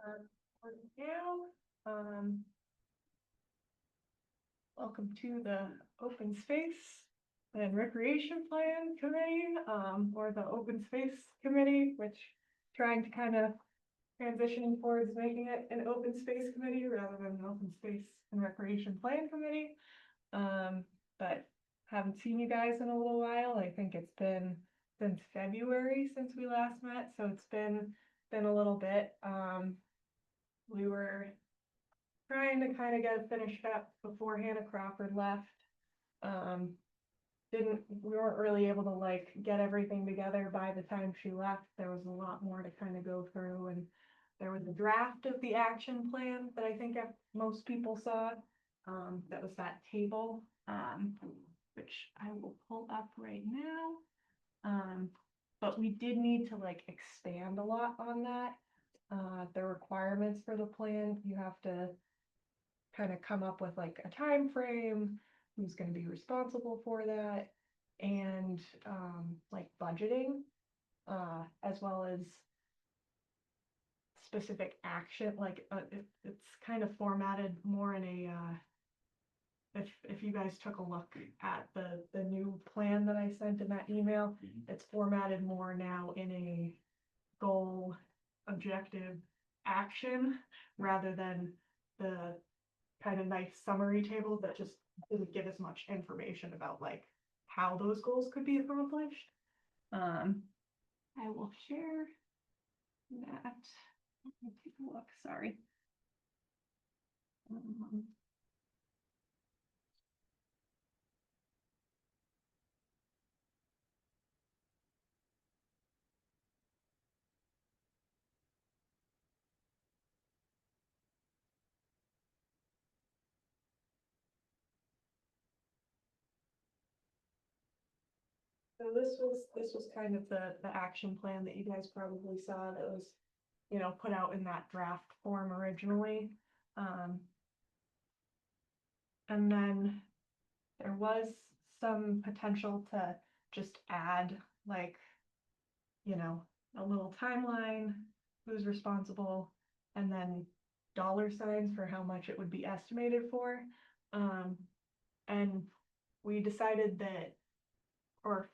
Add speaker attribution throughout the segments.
Speaker 1: For now, welcome to the Open Space and Recreation Plan Committee, or the Open Space Committee, which trying to kind of transitioning towards making it an Open Space Committee rather than an Open Space and Recreation Plan Committee. But haven't seen you guys in a little while. I think it's been since February since we last met, so it's been a little bit. We were trying to kind of get it finished up before Hannah Crawford left. We weren't really able to like get everything together by the time she left. There was a lot more to kind of go through, and there was a draft of the action plan that I think most people saw. That was that table, which I will pull up right now. But we did need to like expand a lot on that. The requirements for the plan, you have to kind of come up with like a time frame, who's going to be responsible for that, and like budgeting, as well as specific action. Like it's kind of formatted more in a if you guys took a look at the new plan that I sent in that email, it's formatted more now in a goal, objective, action, rather than the kind of nice summary table that just doesn't give as much information about like how those goals could be accomplished. I will share that. Let me take a look, sorry. So this was kind of the action plan that you guys probably saw that was, put out in that draft form originally. And then there was some potential to just add like, a little timeline, who's responsible, and then dollar signs for how much it would be estimated for. And we decided that, or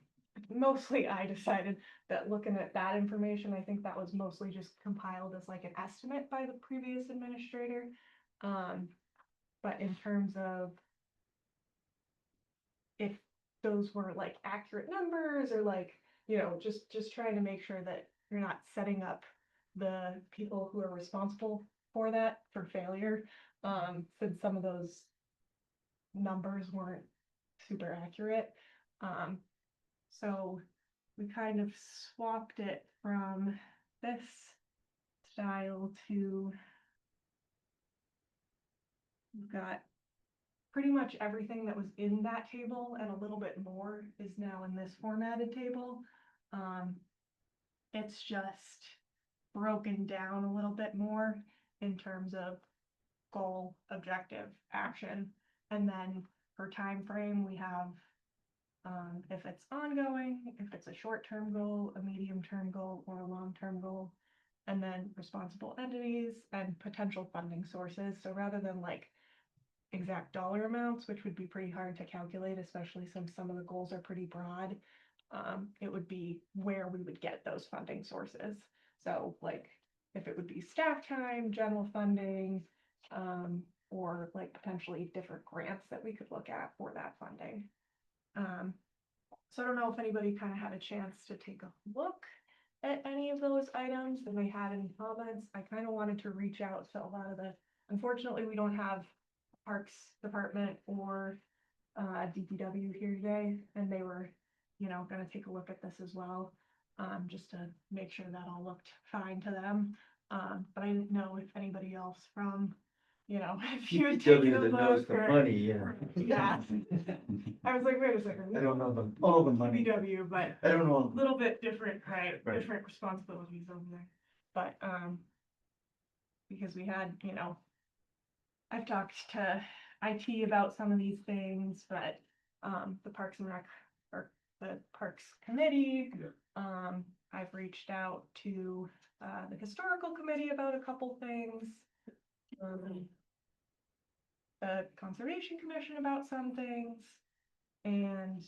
Speaker 1: mostly I decided that looking at that information, I think that was mostly just compiled as like an estimate by the previous administrator. But in terms of if those were like accurate numbers, or like, just trying to make sure that you're not setting up the people who are responsible for that for failure, since some of those numbers weren't super accurate. So we kind of swapped it from this style to, we've got pretty much everything that was in that table and a little bit more is now in this formatted table. It's just broken down a little bit more in terms of goal, objective, action, and then for time frame we have if it's ongoing, if it's a short-term goal, a medium-term goal, or a long-term goal, and then responsible entities and potential funding sources. So rather than like exact dollar amounts, which would be pretty hard to calculate, especially since some of the goals are pretty broad, it would be where we would get those funding sources. So like if it would be staff time, general funding, or like potentially different grants that we could look at for that funding. So I don't know if anybody kind of had a chance to take a look at any of those items and they had any comments. I kind of wanted to reach out to a lot of unfortunately we don't have Parks Department or DPW here today, and they were, going to take a look at this as well, just to make sure that all looked fine to them. But I didn't know if anybody else from, if you had taken a
Speaker 2: that knows
Speaker 1: look
Speaker 2: the
Speaker 1: or,
Speaker 2: money, yeah.
Speaker 1: yeah. I was like, wait a second.
Speaker 2: I don't know all the money.
Speaker 1: DPW, but
Speaker 2: I don't know.
Speaker 1: a little bit different, right?
Speaker 2: Right.
Speaker 1: Different responsibilities over there. But because we had, I've talked to IT about some of these things, but the Parks and Rec, or the Parks Committee,
Speaker 2: Yeah.
Speaker 1: I've reached out to the historical committee about a couple things. The conservation commission about some things, and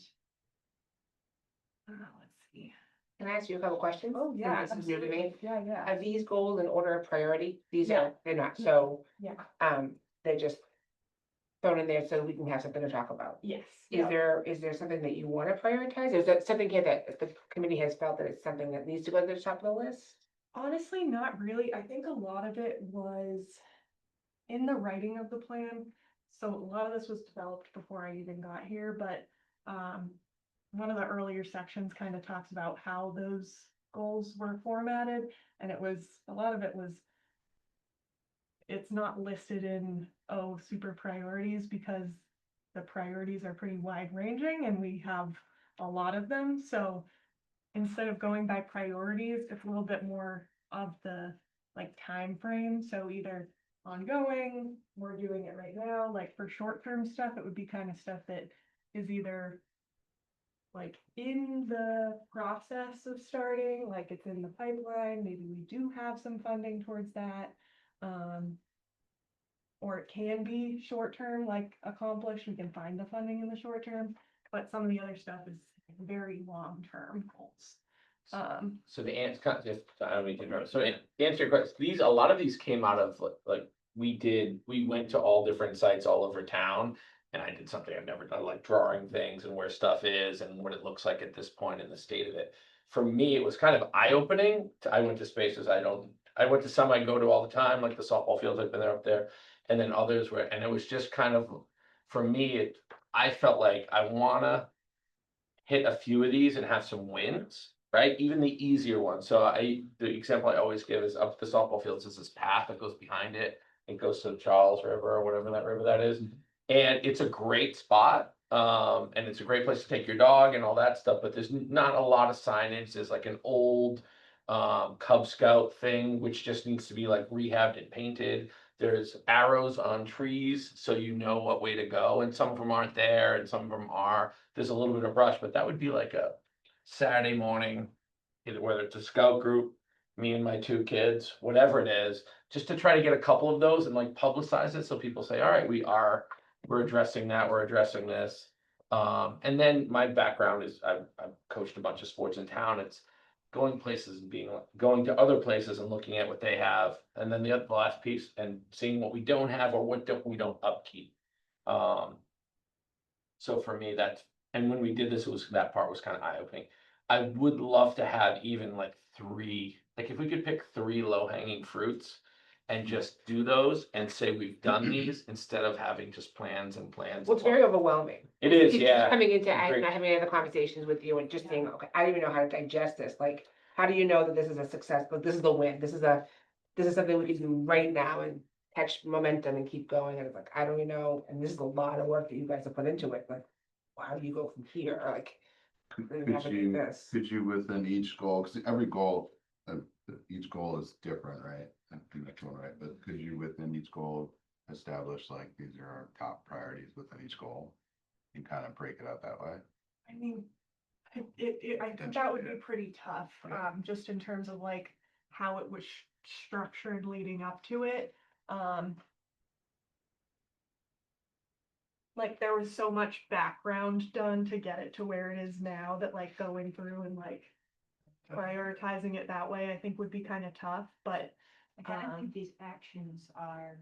Speaker 1: let's see.
Speaker 2: Can I ask you a couple questions?
Speaker 1: Oh, yeah,
Speaker 2: This is new to me.
Speaker 1: Yeah.
Speaker 2: Are these goals in order of priority? These
Speaker 1: Yeah.
Speaker 2: are, they're not, so,
Speaker 1: Yeah.
Speaker 2: they're just thrown in there so we can have something to talk about.
Speaker 1: Yes.
Speaker 2: Is there something that you want to prioritize? Is that something here that the committee has felt that it's something that needs to go to the top of the list?
Speaker 1: Honestly, not really. I think a lot of it was in the writing of the plan. So a lot of this was developed before I even got here, but one of the earlier sections kind of talks about how those goals were formatted, and it was, a lot of it was, it's not listed in, super priorities, because the priorities are pretty wide ranging and we have a lot of them. So instead of going by priorities, it's a little bit more of the like time frame. So either ongoing, we're doing it right now. Like for short-term stuff, it would be kind of stuff that is either like in the process of starting, like it's in the pipeline, maybe we do have some funding towards that. Or it can be short-term, like accomplished, we can find the funding in the short term, but some of the other stuff is very long-term goals.
Speaker 3: So the answer, just, I don't mean to interrupt, so to answer your question, a lot of these came out of like, we went to all different sites all over town. And I did something I've never done, like drawing things and where stuff is and what it looks like at this point in the state of it. For me, it was kind of eye-opening. I went to spaces I went to some I go to all the time, like the softball fields, I've been there up there. And then others were, and it was just kind of, for me, I felt like I wanna hit a few of these and have some wins, right? Even the easier ones. So the example I always give is up the softball fields is this path that goes behind it. It goes to the Charles River or whatever that river that is. And it's a great spot. And it's a great place to take your dog and all that stuff, but there's not a lot of signage. There's like an old Cub Scout thing, which just needs to be like rehabbed and painted. There's arrows on trees, so you know what way to go, and some of them aren't there, and some of them are. There's a little bit of brush, but that would be like a Saturday morning, either whether it's a scout group, me and my two kids, whatever it is, just to try to get a couple of those and like publicize it, so people say, all right, we're addressing that, we're addressing this. And then my background is I've coached a bunch of sports in town. It's going places and going to other places and looking at what they have, and then the last piece and seeing what we don't have or what we don't upkeep. So for me, and when we did this, that part was kind of eye-opening. I would love to have even like three, like if we could pick three low-hanging fruits and just do those and say we've done these instead of having just plans and plans.
Speaker 2: Well, it's very overwhelming.
Speaker 3: It is,
Speaker 2: It's
Speaker 3: yeah.
Speaker 2: coming into,
Speaker 3: Great.
Speaker 2: having other conversations with you and just saying, okay, I don't even know how to digest this. Like, how do you know that this is a success? But this is the win. This is something we can do right now and catch momentum and keep going. And it's like, I don't even know. And this is a lot of work that you guys have put into it. Like, how do you go from here? Like,
Speaker 4: Could you within each goal, because every goal, each goal is different, right? And next one, right? But could you within each goal establish like these are our top priorities within each goal and kind of break it out that way?
Speaker 1: I mean, I think that would be pretty tough, just in terms of like how it was structured leading up to it. Like there was so much background done to get it to where it is now that like going through and like prioritizing it that way, I think would be kind of tough, but
Speaker 5: Again, I think these actions are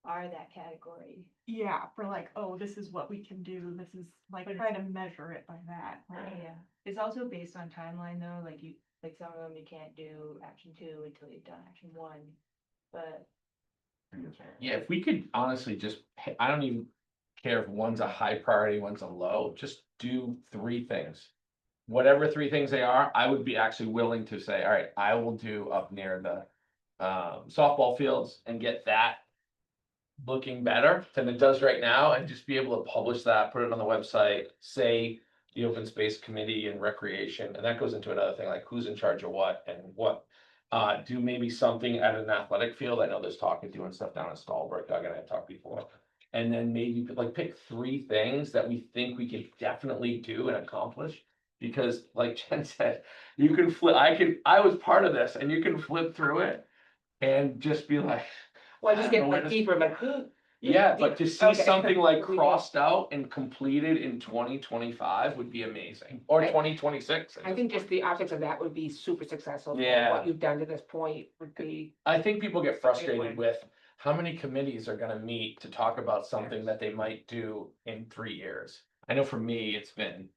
Speaker 5: that category.
Speaker 1: yeah, for like, oh, this is what we can do, this is like trying to measure it by that.
Speaker 5: Yeah, it's also based on timeline though, like some of them you can't do action 2 until you've done action 1, but.
Speaker 3: Yeah, if we could honestly just, I don't even care if one's a high priority, one's a low, just do three things. Whatever three things they are, I would be actually willing to say, all right, I will do up near the softball fields and get that looking better than it does right now, and just be able to publish that, put it on the website, say the open space committee and recreation, and that goes into another thing, like who's in charge of what and what. Do maybe something at an athletic field. I know there's talk of doing stuff down in Stallbrook. Doug and I have talked before. And then maybe like pick three things that we think we can definitely do and accomplish, Because like Jen said, you can flip, I was part of this and you can flip through it and just be like.
Speaker 2: Well,
Speaker 3: I
Speaker 2: just
Speaker 3: don't know
Speaker 2: get
Speaker 3: where
Speaker 2: like
Speaker 3: to-
Speaker 2: deeper, like.
Speaker 3: Yeah, but to see
Speaker 2: Okay.
Speaker 3: something like
Speaker 2: We did.
Speaker 3: crossed out and completed in 2025 would be amazing, or
Speaker 2: I-
Speaker 3: 2026.
Speaker 2: I think just the optics of that would be super successful. for
Speaker 3: Yeah.
Speaker 2: What you've done to this point would be,
Speaker 3: I think people get
Speaker 2: way.
Speaker 3: frustrated with how many committees are gonna meet to talk about something that they might do in 3 years. I know for me, it's been,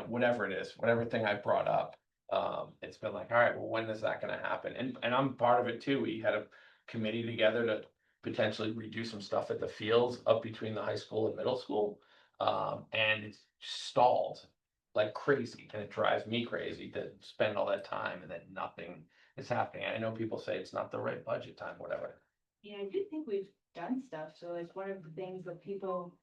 Speaker 3: whatever it is, whatever thing I brought up. It's been like, all right, well, when is that gonna happen? And I'm part of it too. We had a committee together to potentially redo some stuff at the fields up between the high school and middle school. And it's stalled like crazy, and it drives me crazy to spend all that time and then nothing is happening. I know people say it's not the right budget time, whatever.
Speaker 5: Yeah, I do think we've done stuff, so like one of the things that people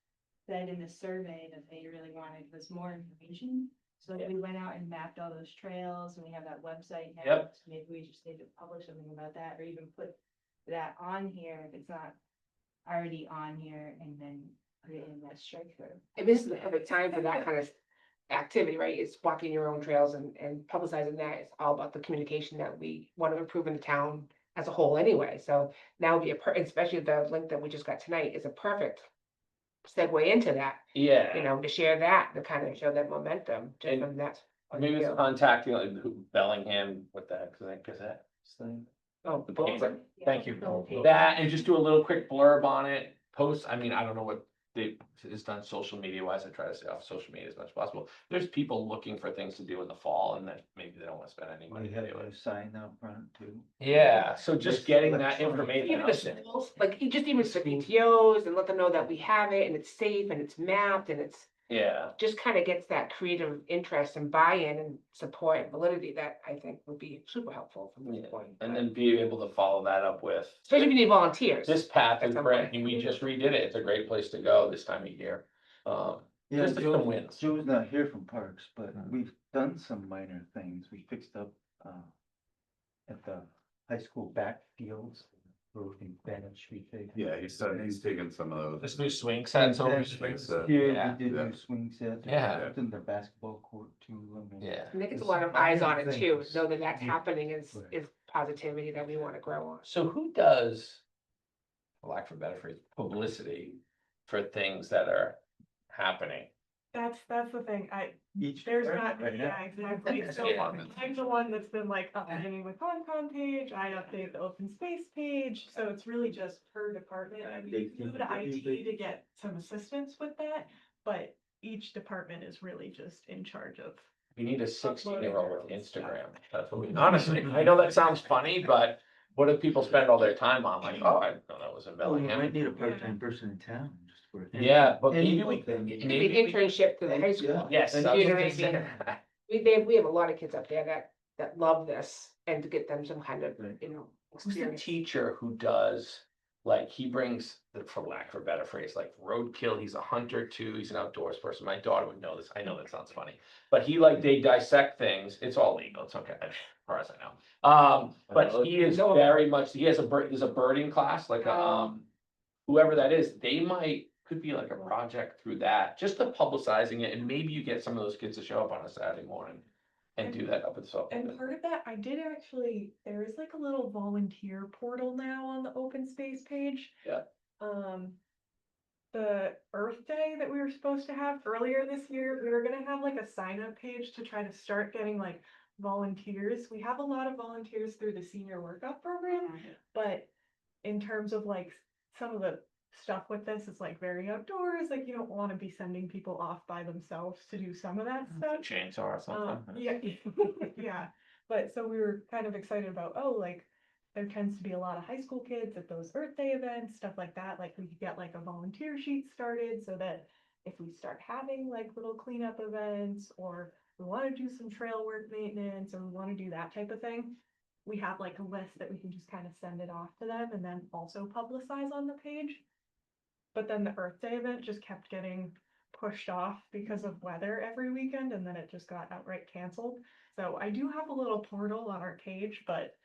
Speaker 5: said in the survey that they really wanted was more information. So like, we went out and mapped all those trails, and we have that website now.
Speaker 3: Yep.
Speaker 5: So maybe we just need to publish something about that, or even put that on here if it's not already on here, and then put it in that strike through.
Speaker 2: and this is the perfect time for that kind of activity, right? It's walking your own trails and publicizing that. It's all about the communication that we want to improve in the town as a whole anyway. So now would be especially the link that we just got tonight is a perfect segue into that,
Speaker 3: Yeah.
Speaker 2: to share that, to kind of show that momentum. just
Speaker 3: And
Speaker 2: from that point of
Speaker 3: Maybe it's
Speaker 2: view.
Speaker 3: contacting like Bellingham, what the heck is that thing?
Speaker 2: Oh,
Speaker 3: The
Speaker 2: bulletin.
Speaker 3: paper. Thank you.
Speaker 5: Yeah, the paper.
Speaker 3: That, and just do a little quick blurb on it, post, I mean, I don't know what is done social media wise, I try to stay off social media as much as possible. There's people looking for things to do in the fall and that maybe they don't wanna spend any money
Speaker 6: We
Speaker 3: to
Speaker 6: have
Speaker 3: do
Speaker 6: a
Speaker 3: it.
Speaker 6: sign out front too.
Speaker 3: Yeah, so just
Speaker 6: Yes,
Speaker 3: getting that
Speaker 6: electronic.
Speaker 3: information
Speaker 2: Even
Speaker 3: out
Speaker 2: the
Speaker 3: there.
Speaker 2: schools, like just even the PTOs and let them know that we have it and it's safe and it's mapped and it's
Speaker 3: Yeah,
Speaker 2: just kind of gets that creative interest and buy-in and support and validity that I think would be super helpful from this point.
Speaker 3: and then be able to follow that up with.
Speaker 2: Especially if you need volunteers.
Speaker 3: This path
Speaker 2: at
Speaker 3: is
Speaker 2: some
Speaker 3: great,
Speaker 2: point.
Speaker 3: and we just redid it, it's a great place to go this time of year.
Speaker 6: Yeah,
Speaker 3: Just some
Speaker 6: Joe,
Speaker 3: wins.
Speaker 6: Joe's not here from Parks, but
Speaker 3: Mhm.
Speaker 6: we've done some minor things. We fixed up, at the high school backfields, roofing bench, we fixed.
Speaker 4: Yeah, he's taken some of those.
Speaker 3: This new swing sets over.
Speaker 6: Here,
Speaker 3: Yeah.
Speaker 6: we did
Speaker 4: Yeah.
Speaker 6: new swing sets.
Speaker 3: Yeah.
Speaker 6: It's in the basketball court too. I mean,
Speaker 3: Yeah.
Speaker 2: And it gets a
Speaker 6: There's
Speaker 2: lot of
Speaker 6: some
Speaker 2: eyes on
Speaker 6: minor
Speaker 2: it too,
Speaker 6: things.
Speaker 2: know that that's
Speaker 6: Yeah.
Speaker 2: happening is
Speaker 6: Right.
Speaker 2: positivity that we want to grow on.
Speaker 3: So who does, for lack of a better phrase, publicity for things that are happening?
Speaker 1: That's the thing,
Speaker 6: Each.
Speaker 1: there's
Speaker 6: department
Speaker 1: not,
Speaker 6: right now.
Speaker 1: yeah, exactly, so
Speaker 3: Yeah.
Speaker 1: I'm the one that's been like updating the Concom page, I update the open space page, so it's really just per department. I mean, you can go to IT to get some assistance with that, but each department is really just in charge of.
Speaker 3: You need a 16-year-old with
Speaker 1: Uploading their own
Speaker 3: Instagram. That's what we, honestly, I know that sounds funny, but what do people spend all their time on? Like, oh, I didn't know that was in
Speaker 6: Oh, we
Speaker 3: Bellingham.
Speaker 6: might need a part-time person in town just for.
Speaker 3: Yeah, but maybe we,
Speaker 6: Anything.
Speaker 2: Maybe
Speaker 3: maybe we,
Speaker 2: internship to the high school.
Speaker 3: yes.
Speaker 6: And
Speaker 3: I was
Speaker 2: you know
Speaker 3: gonna
Speaker 2: what I
Speaker 3: say
Speaker 2: mean?
Speaker 3: that.
Speaker 2: We have a lot of kids up there that love this and to get them some kind of,
Speaker 6: Right.
Speaker 3: Who's the
Speaker 2: experience.
Speaker 3: teacher who does, like, he brings, for lack of a better phrase, like roadkill, he's a hunter too, he's an outdoors person, my daughter would know this, I know that sounds funny. But he they dissect things, it's all legal, it's okay, as far as I know. But he is
Speaker 2: No.
Speaker 3: very much, he has there's a birding class, like a, whoever that is, could be like a project through that, just the publicizing it, and maybe you get some of those kids to show up on a Saturday morning and do that up at the softball.
Speaker 1: And part of that, I did actually, there is like a little volunteer portal now on the open space page.
Speaker 3: Yeah.
Speaker 1: The Earth Day that we were supposed to have earlier this year, we were gonna have like a sign up page to try to start getting like volunteers. We have a lot of volunteers through the senior workup program, but in terms of like some of the stuff with this, it's like very outdoors, like you don't wanna be sending people off by themselves to do some of that stuff.
Speaker 3: Chainsaw or something.
Speaker 1: Yeah, yeah, but so we were kind of excited about, oh, like, there tends to be a lot of high school kids at those Earth Day events, stuff like that, like we could get like a volunteer sheet started so that if we start having like little cleanup events, or we wanna do some trail work maintenance, or we wanna do that type of thing, we have like a list that we can just kind of send it off to them and then also publicize on the page. But then the Earth Day event just kept getting pushed off because of weather every weekend, and then it just got outright canceled. So I do have a little portal on our page, but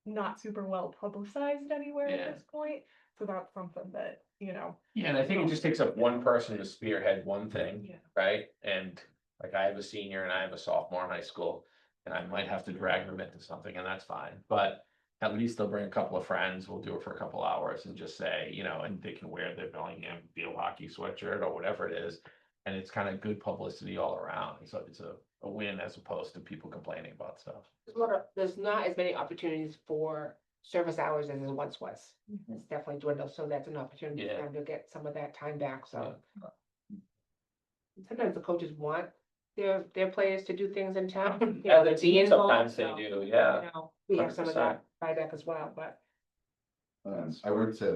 Speaker 1: not super well publicized anywhere
Speaker 3: Yeah.
Speaker 1: at this point. So that's something that,
Speaker 3: Yeah, and I think it just takes up one person to spearhead one thing,
Speaker 1: yeah.
Speaker 3: right? And Like I have a senior and I have a sophomore in high school, and I might have to drag them into something, and that's fine, but. At least they'll bring a couple of friends, we'll do it for a couple hours and just say, you know, and they can wear their Bellingham field hockey sweatshirt or whatever it is. And it's kind of good publicity all around, so it's a win as opposed to people complaining about stuff.
Speaker 2: There's not as many opportunities for service hours as there once was. It's definitely dwindled, so that's an opportunity for
Speaker 3: Yeah.
Speaker 2: them to get some of that time back, so. Sometimes the coaches want their players to do things in town. you know,
Speaker 3: As a
Speaker 2: to be
Speaker 3: team,
Speaker 2: involved,
Speaker 3: sometimes they
Speaker 2: so,
Speaker 3: do, yeah.
Speaker 2: you know, we have some of
Speaker 3: 100%.
Speaker 2: that buyback as well, but.
Speaker 4: I would say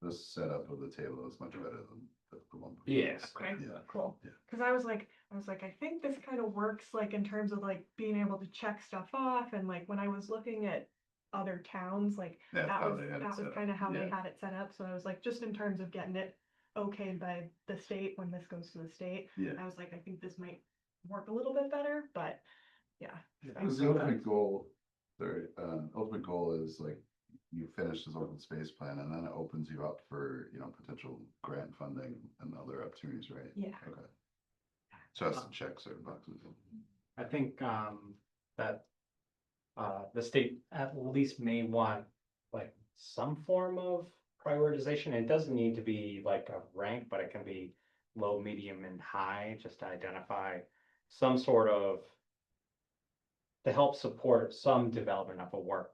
Speaker 4: the setup of the table is much better than the one.
Speaker 3: Yeah.
Speaker 1: Okay,
Speaker 4: Yeah.
Speaker 1: cool.
Speaker 4: Yeah.
Speaker 1: Cause I was like, I think this kind of works like in terms of like being able to check stuff off and like when I was looking at other towns, like
Speaker 4: That's
Speaker 1: that
Speaker 4: how
Speaker 1: was,
Speaker 4: they had it
Speaker 1: that was
Speaker 4: set up.
Speaker 1: kind of how they
Speaker 4: Yeah.
Speaker 1: had it set up. So I was like, just in terms of getting it okayed by the state when this goes to the state,
Speaker 4: Yeah.
Speaker 1: I was like, I think this might work a little bit better, but yeah.
Speaker 4: Because the ultimate goal, ultimate goal is like, you finish this open space plan and then it opens you up for, you know, potential grant funding and other opportunities, right?
Speaker 1: Yeah.
Speaker 4: Okay. So that's to check certain boxes.
Speaker 7: I think that the state at least may want like some form of prioritization. It doesn't need to be like a rank, but it can be low, medium, and high, just to identify some sort of to help support some development of a work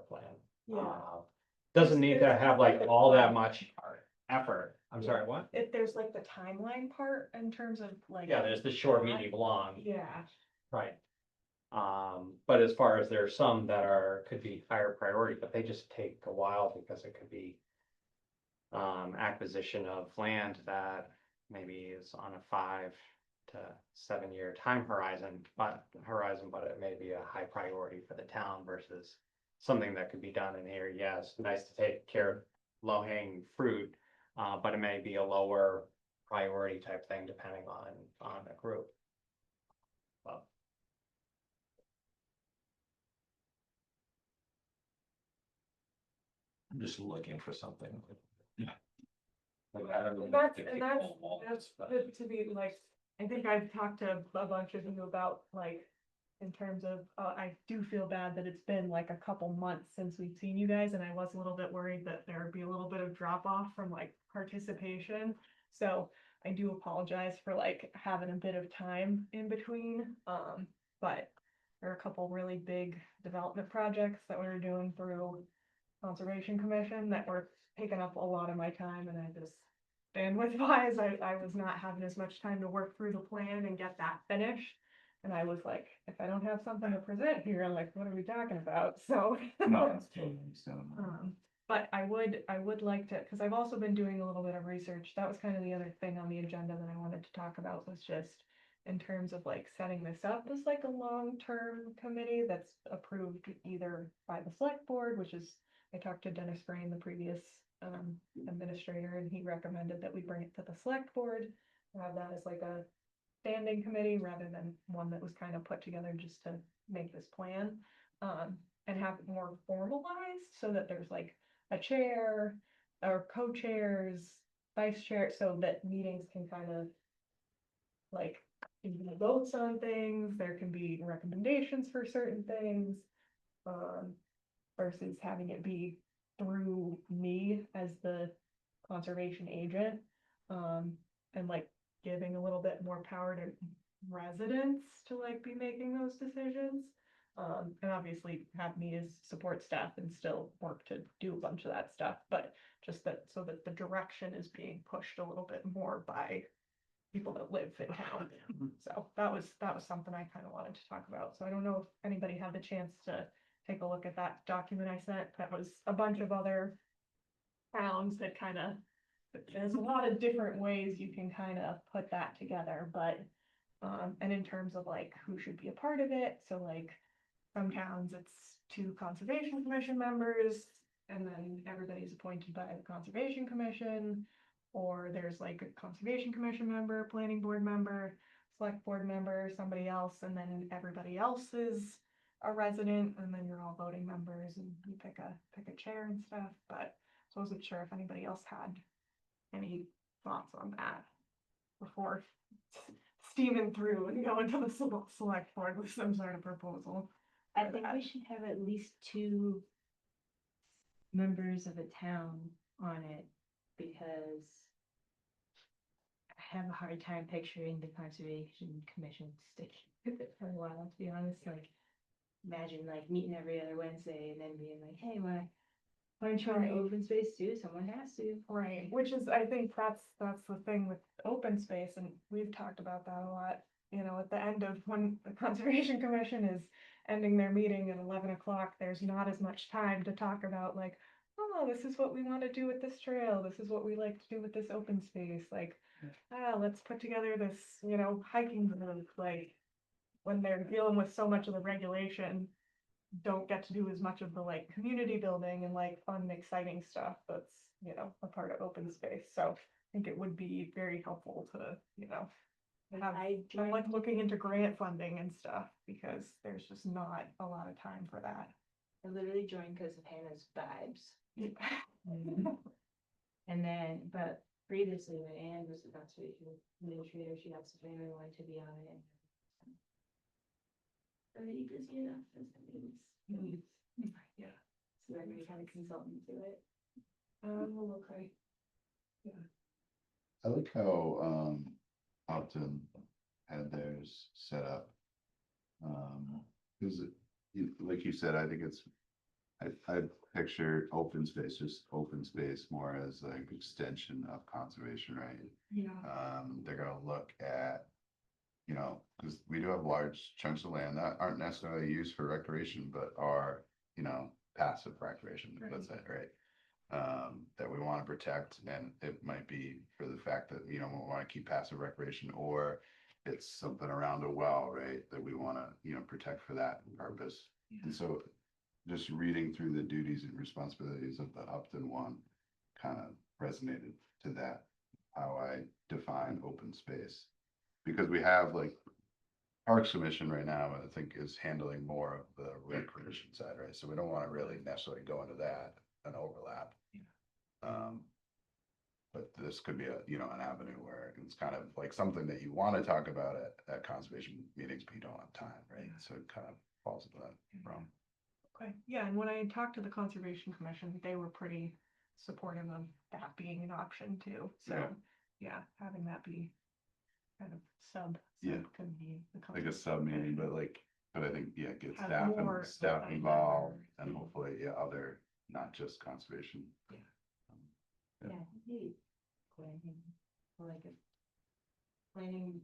Speaker 7: plan.
Speaker 1: Yeah.
Speaker 7: Doesn't need to
Speaker 1: There's
Speaker 7: have like
Speaker 1: like a
Speaker 7: all that
Speaker 1: time
Speaker 7: much effort. I'm
Speaker 1: Yeah.
Speaker 7: sorry, what?
Speaker 1: If there's like the timeline part in terms of like.
Speaker 7: Yeah, there's the short, medium, long.
Speaker 1: Yeah,
Speaker 7: Right. But as far as there are some that could be higher priority, but they just take a while because it could be acquisition of land that maybe is on a 5 to 7 year time horizon, but it may be a high priority for the town versus something that could be done in here. Yes, nice to take care of low hanging fruit, but it may be a lower priority type thing depending on a group. Well,
Speaker 3: I'm just looking for something. Yeah. Like, I don't know.
Speaker 1: and that's good to be like, I think I've talked to a bunch of you about like. In terms of, I do feel bad that it's been like a couple months since we've seen you guys, and I was a little bit worried that there would be a little bit of drop off from like participation. So I do apologize for like having a bit of time in between. But there are a couple really big development projects that we were doing through Conservation Commission that were taking up a lot of my time, and I just bandwidth wise, I was not having as much time to work through the plan and get that finished. And I was like, if I don't have something to present here, I'm like, what are we talking about? So.
Speaker 4: No, that's totally understandable.
Speaker 1: But I would like to, because I've also been doing a little bit of research. That was kind of the other thing on the agenda that I wanted to talk about, was just in terms of like setting this up as like a long-term committee that's approved either by the select board, which is, I talked to Dennis Brain, the previous administrator, and he recommended that we bring it to the select board, have that as like a standing committee rather than one that was kind of put together just to make this plan, and have it more formalized so that there's like a chair or co-chairs, vice chair, so that meetings can kind of like, you can do votes on things, there can be recommendations for certain things, versus having it be through me as the conservation agent, and like giving a little bit more power to residents to like be making those decisions. And obviously have me as support staff and still work to do a bunch of that stuff, but just that, so that the direction is being pushed a little bit more by people that live in town. So that was something I kind of wanted to talk about. So I don't know if anybody had the chance to take a look at that document I sent. That was a bunch of other towns that kind of, there's a lot of different ways you can kind of put that together, but, and in terms of like who should be a part of it, so like some towns it's 2 conservation commission members, and then everybody's appointed by the conservation commission, or there's like a conservation commission member, planning board member, select board member, somebody else, and then everybody else is a resident, and then you're all voting members, and you pick a chair and stuff, but so I wasn't sure if anybody else had any thoughts on that before steaming through and going to the select board with some sort of proposal.
Speaker 5: I
Speaker 1: for
Speaker 5: think
Speaker 1: that.
Speaker 5: we should have at least 2 members of a town on it, because I have a hard time picturing the Conservation Commission sticking with it for a while, to be honest, like, imagine like meeting every other Wednesday and then being like, hey, wanna try
Speaker 1: Right.
Speaker 5: open space too, someone has to.
Speaker 1: Right, which is, I think that's the thing with open space, and we've talked about that a lot. You know, at the end of when the Conservation Commission is ending their meeting at 11 o'clock, there's not as much time to talk about like, oh, this is what we want to do with this trail, this is what we like to do with this open space, like, let's put together this, you know, hiking group, like, when they're dealing with so much of the regulation, don't get to do as much of the like community building and like fun, exciting stuff that's, you know, a part of open space. So I think it would be very helpful to, you know, have,
Speaker 5: I
Speaker 1: I'm like
Speaker 5: joined,
Speaker 1: looking into grant funding and stuff because there's just not a lot of time for that.
Speaker 5: I literally joined because of Hannah's vibes.
Speaker 1: Mm-hmm.
Speaker 5: And then, but previously when Anne was the conservation administrator, she asked if anyone wanted to be on it. Already busy enough as it is.
Speaker 1: Yeah.
Speaker 5: So I'm really kind of consultant to it.
Speaker 1: Okay.
Speaker 4: I like how, Upton had theirs set up. Cause like you said, I think I picture open space, just open space more as like extension of conservation, right?
Speaker 1: Yeah.
Speaker 4: They're gonna look at, you know, because we do have large chunks of land that aren't necessarily used for recreation, but are, you know, passive recreation, let's say, right? That we want to protect, and it might be for the fact that, you know, we want to keep passive recreation, or it's something around a well, right? That we want to, you know, protect for that purpose. And so just reading through the duties and responsibilities of the Upton one kind of resonated to that, how I define open space. Because we have like Parks Commission right now, I think is handling more of the recreation side, right? So we don't want to really necessarily go into that, an overlap. But this could be a, you know, an avenue where it's kind of like something that you want to talk about at conservation meetings, but you don't have time, right? So it kind of falls into that realm.
Speaker 1: Okay, yeah, and when I talked to the Conservation Commission, they were pretty supportive of that being an option too. So, yeah, having that be kind of
Speaker 4: Yeah.
Speaker 1: could be the
Speaker 4: Like a
Speaker 1: Conservation
Speaker 4: sub meeting,
Speaker 1: Commission.
Speaker 4: but like, but I think, yeah, get
Speaker 1: Have
Speaker 4: staff
Speaker 1: more
Speaker 4: and staff
Speaker 1: members.
Speaker 4: involved, and hopefully, yeah, other, not just conservation.
Speaker 1: Yeah.
Speaker 4: Yeah.
Speaker 5: Yeah, maybe planning, or like a planning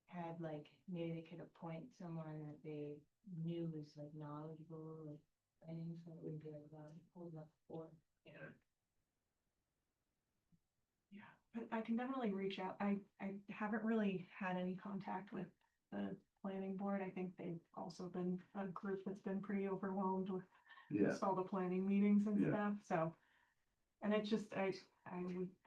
Speaker 5: had like, maybe they could appoint someone that they knew was like knowledgeable, like planning, so it wouldn't be like, hold up for.
Speaker 1: Yeah. Yeah, but I can definitely reach out. I haven't really had any contact with the planning board. I think they've also been a group that's been pretty overwhelmed with
Speaker 4: Yeah,
Speaker 1: just all the planning meetings and
Speaker 4: Yeah.
Speaker 1: stuff, so. And it's just, I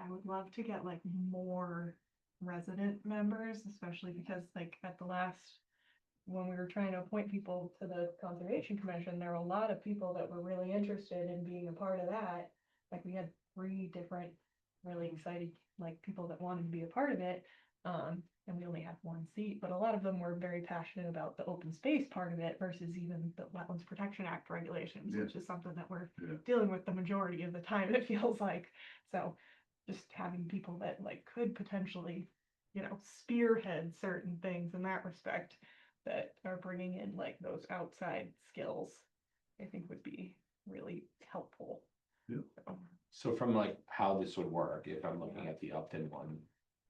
Speaker 1: would love to get like more resident members, especially because like at the last, when we were trying to appoint people to the Conservation Commission, there were a lot of people that were really interested in being a part of that. Like we had 3 different really excited, like people that wanted to be a part of it. And we only had 1 seat, but a lot of them were very passionate about the open space part of it versus even the Wetlands Protection Act regulations,
Speaker 4: Yeah.
Speaker 1: which is something that we're
Speaker 4: Yeah.
Speaker 1: dealing with the majority of the time, it feels like. So just having people that like could potentially, you know, spearhead certain things in that respect, that are bringing in like those outside skills, I think would be really helpful.
Speaker 4: Yeah.
Speaker 3: So from like how this would work, if I'm looking at the Upton one,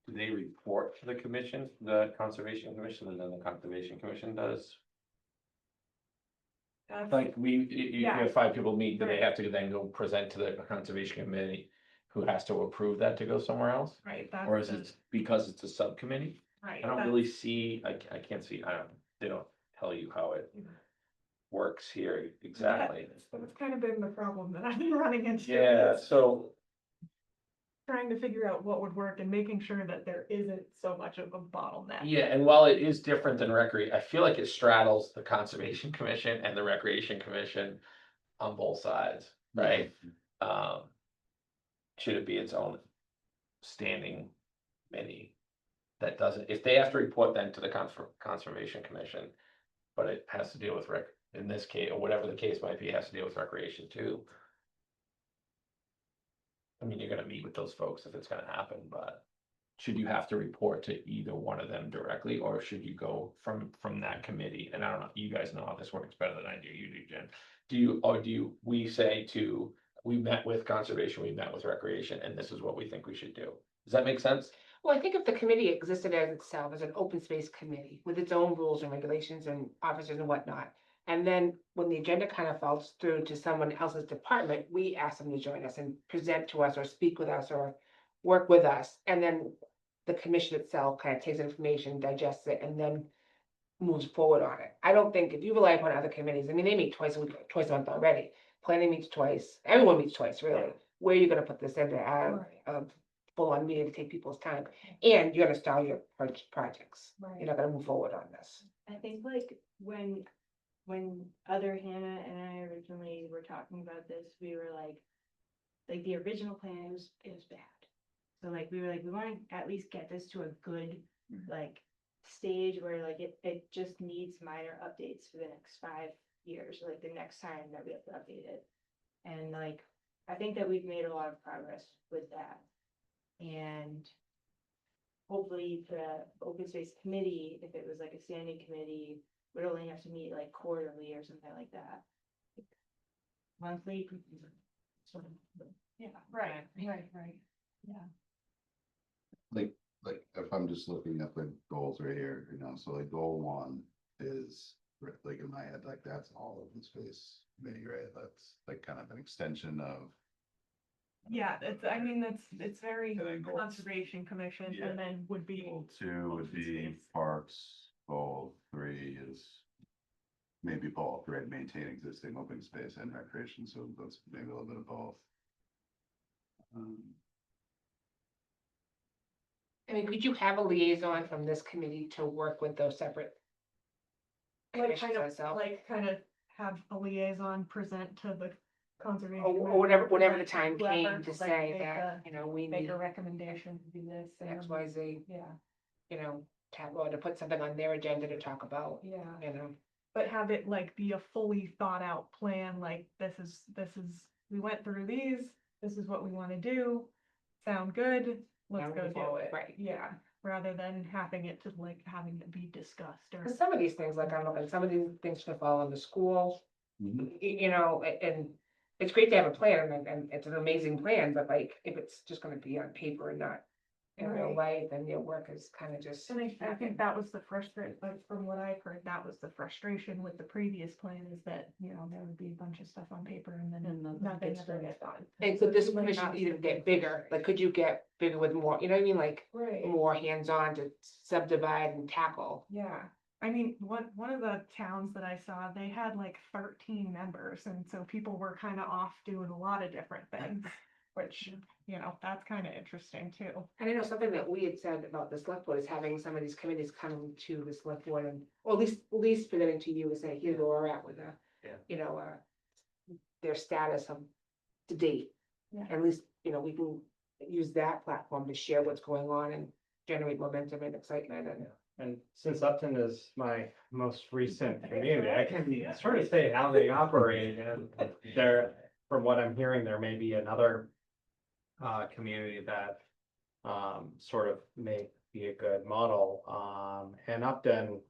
Speaker 3: do they report to the commission, the Conservation Commission, and then the Conservation Commission does?
Speaker 1: That's
Speaker 3: Like you
Speaker 1: Yeah.
Speaker 3: have 5 people meet, do they
Speaker 1: Right.
Speaker 3: have to then go present to the Conservation Committee? Who has to approve that to go somewhere else?
Speaker 1: right. That's
Speaker 3: Or is
Speaker 1: the-
Speaker 3: it because it's a subcommittee?
Speaker 1: right?
Speaker 3: I don't
Speaker 1: that's-
Speaker 3: really see, I can't see, they don't tell you how it works here exactly.
Speaker 1: So it's kind of been the problem that I've been running into.
Speaker 3: Yeah,
Speaker 1: is
Speaker 3: so,
Speaker 1: trying to figure out what would work and making sure that there isn't so much of a bottleneck.
Speaker 3: yeah, and while it is different than I feel like it straddles the Conservation Commission and the Recreation Commission on both sides, right? Should it be its own standing committee that doesn't, if they have to report then to the Conservation Commission, but it has to deal with in this case, or whatever the case might be, it has to deal with recreation too. I mean, you're gonna meet with those folks if it's gonna happen, but should you have to report to either one of them directly, or should you go from that committee? And I don't know, you guys know how this works better than I do, you do, Jen. We say we met with conservation, we met with recreation, and this is what we think we should do. Does that make sense?
Speaker 2: Well, I think if the committee existed as itself, as an open space committee with its own rules and regulations and officers and whatnot. And then when the agenda kind of falls through to someone else's department, we ask them to join us and present to us or speak with us or work with us. And then the commission itself kind of takes information, digests it, and then moves forward on it. I don't think if you rely upon other committees, I mean, they meet twice a week, twice a month already. Planning meets twice, everyone meets twice, really. Where are you gonna put this into a full-on meeting to take people's time? And you're gonna stall your projects. You're not gonna move forward on this.
Speaker 5: I think like when other Hannah and I originally were talking about this, we were like the original plan was bad. So like, we were like, we want to at least get this to a good, like, stage where like it just needs minor updates for the next 5 years, or like the next time that we have to update it. And like, I think that we've made a lot of progress with that. And hopefully the open space committee, if it was like a standing committee, would only have to meet like quarterly or something like that. Monthly. Yeah.
Speaker 1: Right, right. Yeah.
Speaker 4: Like, if I'm just looking at the goals right here, so like goal 1 is, like in my head, like that's all open space committee, right? That's like kind of an extension of.
Speaker 1: Yeah, it's very
Speaker 4: And then goals.
Speaker 1: Conservation Commission,
Speaker 4: Yeah.
Speaker 1: and then would be.
Speaker 4: Goal 2 would
Speaker 1: open
Speaker 4: be
Speaker 1: space.
Speaker 4: parks, goal 3 is. Maybe both, right, maintain existing open space and recreation, so that's maybe a little bit of both.
Speaker 2: I mean, could you have a liaison from this committee to work with those separate?
Speaker 1: Like
Speaker 2: commissions
Speaker 1: kind of,
Speaker 2: ourselves?
Speaker 1: like kind of have a liaison present to the Conservation.
Speaker 2: Or whatever, whenever the
Speaker 1: Commission,
Speaker 2: time
Speaker 1: whoever,
Speaker 2: came to
Speaker 1: like,
Speaker 2: say
Speaker 1: make
Speaker 2: that, we
Speaker 1: Make
Speaker 2: need
Speaker 1: a recommendation to do this. and
Speaker 2: X,
Speaker 1: then-
Speaker 2: Y, Z,
Speaker 1: Yeah,
Speaker 2: or to put something on their agenda to talk about,
Speaker 1: yeah.
Speaker 2: you know.
Speaker 1: But have it like be a fully thought out plan, like this is, we went through these, this is what we wanna do. Sound good, let's
Speaker 2: Now
Speaker 1: go
Speaker 2: move
Speaker 1: do
Speaker 2: forward,
Speaker 1: it.
Speaker 2: right.
Speaker 1: Yeah, rather than having it be discussed or.
Speaker 2: Cause some of these things, like I'm looking, some of these things should fall on the school, and it's great to have a plan and it's an amazing plan, but like, if it's just gonna be on paper and not in real life, then your work is kind of just.
Speaker 1: And I think that was the frustration, like from what I've heard, that was the frustration with the previous plan is that, there would be a bunch of stuff on paper and then nothing ever gets done.
Speaker 2: And could this
Speaker 1: Like,
Speaker 2: commission
Speaker 1: that's
Speaker 2: even
Speaker 1: the
Speaker 2: get bigger? Like, could you get bigger with more, you know what I mean, like,
Speaker 1: Right.
Speaker 2: more hands-on to subdivide and tackle?
Speaker 1: Yeah, I mean, one of the towns that I saw, they had like 13 members, and so people were kind of off doing a lot of different things, which, that's kind of interesting too.
Speaker 2: And I know something that we had said about the select board is having some of these committees come to the select board and, or at least presenting to you and say, here's where we're at with their status of to date.
Speaker 1: Yeah.
Speaker 2: At least, we can use that platform to share what's going on and generate momentum and excitement and.
Speaker 7: And since Upton is my most recent community, I can sort of say how they operate, and from what I'm hearing, there may be another community that sort of may be a good model. And Upton,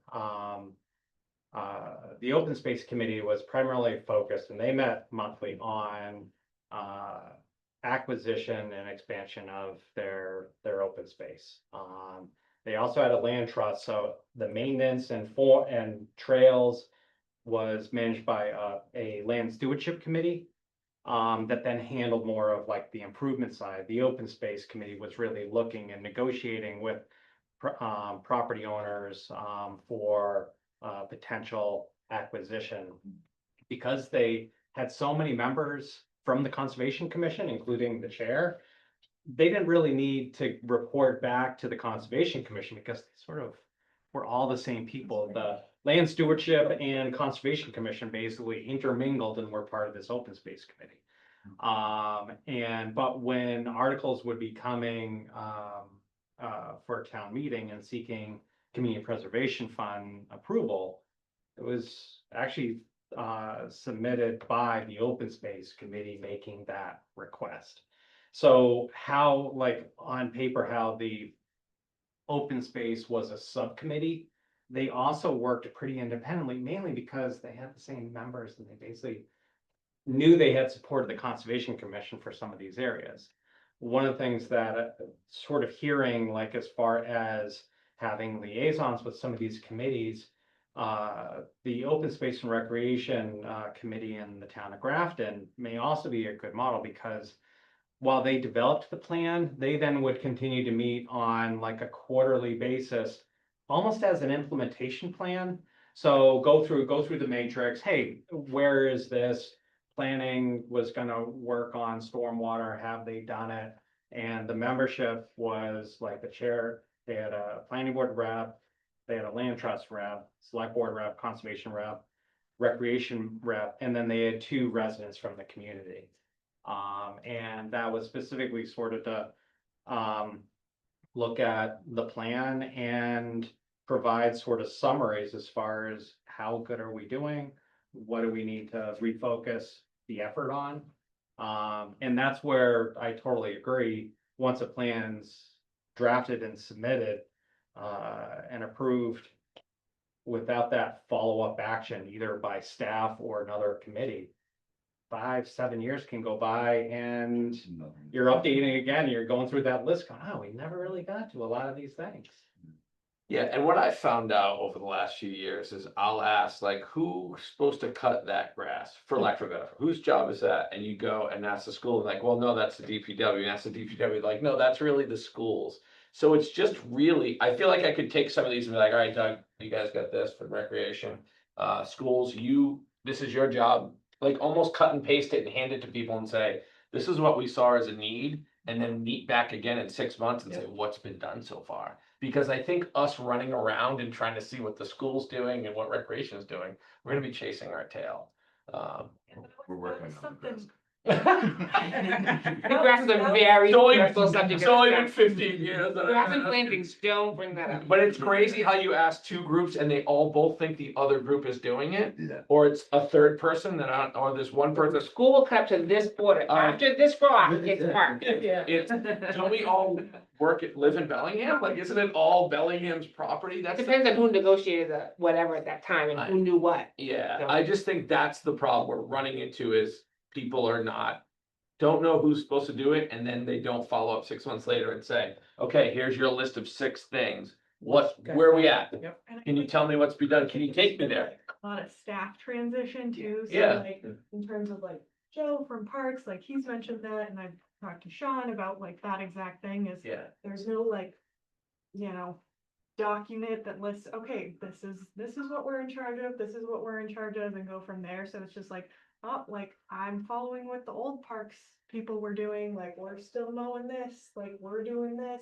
Speaker 7: the Open Space Committee was primarily focused, and they met monthly on acquisition and expansion of their open space. They also had a land trust, so the maintenance and trails was managed by a land stewardship committee that then handled more of like the improvement side. The open space committee was really looking and negotiating with property owners for potential acquisition. Because they had so many members from the Conservation Commission, including the chair, they didn't really need to report back to the Conservation Commission because they sort of were all the same people. The Land Stewardship and Conservation Commission basically intermingled and were part of this open space committee. But when articles would be coming for a town meeting and seeking community preservation fund approval. It was actually submitted by the open space committee making that request. So how, like, on paper, how the open space was a subcommittee, they also worked pretty independently, mainly because they had the same members and they basically knew they had supported the Conservation Commission for some of these areas. One of the things that sort of hearing, like, as far as having liaisons with some of these committees, the Open Space and Recreation Committee in the town of Grafton may also be a good model, because while they developed the plan, they then would continue to meet on like a quarterly basis, almost as an implementation plan. So go through the matrix. Hey, where is this? Planning was gonna work on stormwater. Have they done it? And the membership was like the chair. They had a planning board rep, they had a land trust rep, select board rep, conservation rep, recreation rep, and then they had 2 residents from the community. And that was specifically sort of to look at the plan and provide sort of summaries as far as how good are we doing? What do we need to refocus the effort on? And that's where I totally agree. Once a plan's drafted and submitted and approved, without that follow-up action, either by staff or another committee, 5-7 years can go by and you're updating again, you're going through that list, going, oh, we never really got to a lot of these things.
Speaker 3: Yeah, and what I found out over the last few years is I'll ask, like, who's supposed to cut that grass, for lack of a better, whose job is that? And you go and ask the school, like, well, no, that's the DPW, and ask the DPW, like, no, that's really the schools. So it's just really, I feel like I could take some of these and be like, all right, Doug, you guys got this for recreation. Schools, this is your job, like almost cut and paste it and hand it to people and say, this is what we saw as a need, and then meet back again in 6 months and say, what's been done so far? Because I think us running around and trying to see what the school's doing and what recreation is doing, we're gonna be chasing our tail.
Speaker 4: We're working on the
Speaker 1: Something.
Speaker 4: grass.
Speaker 2: The grass is a very
Speaker 3: It's only-
Speaker 2: stressful subject.
Speaker 3: It's only been 15 years.
Speaker 2: Grass and plantings, don't bring that up.
Speaker 3: But it's crazy how you ask 2 groups and they all both think the other group is doing it,
Speaker 4: Yeah.
Speaker 3: or it's a third person or there's one
Speaker 2: The
Speaker 3: person.
Speaker 2: school will cut to this border, after this frost, it's marked.
Speaker 3: It's, don't we all live in Bellingham? Like, isn't it all Bellingham's property? That's,
Speaker 2: Depends on who negotiated the whatever at that time and who knew what.
Speaker 3: yeah, I just think that's the problem we're running into is people don't know who's supposed to do it, and then they don't follow up 6 months later and say, okay, here's your list of 6 things. Where are we at?
Speaker 1: And I
Speaker 3: Can you
Speaker 1: think
Speaker 3: tell me what's been done? Can you take me there?
Speaker 1: A lot of staff transition too, so
Speaker 3: Yeah.
Speaker 1: like, in terms of like Joe from Parks, like he's mentioned that, and I've talked to Sean about like that exact thing is.
Speaker 3: Yeah.
Speaker 1: There's no like, you know, document that lists, okay, this is what we're in charge of, this is what we're in charge of, and go from there, so it's just like, oh, like, I'm following what the old Parks people were doing, like, we're still mowing this, like, we're doing this,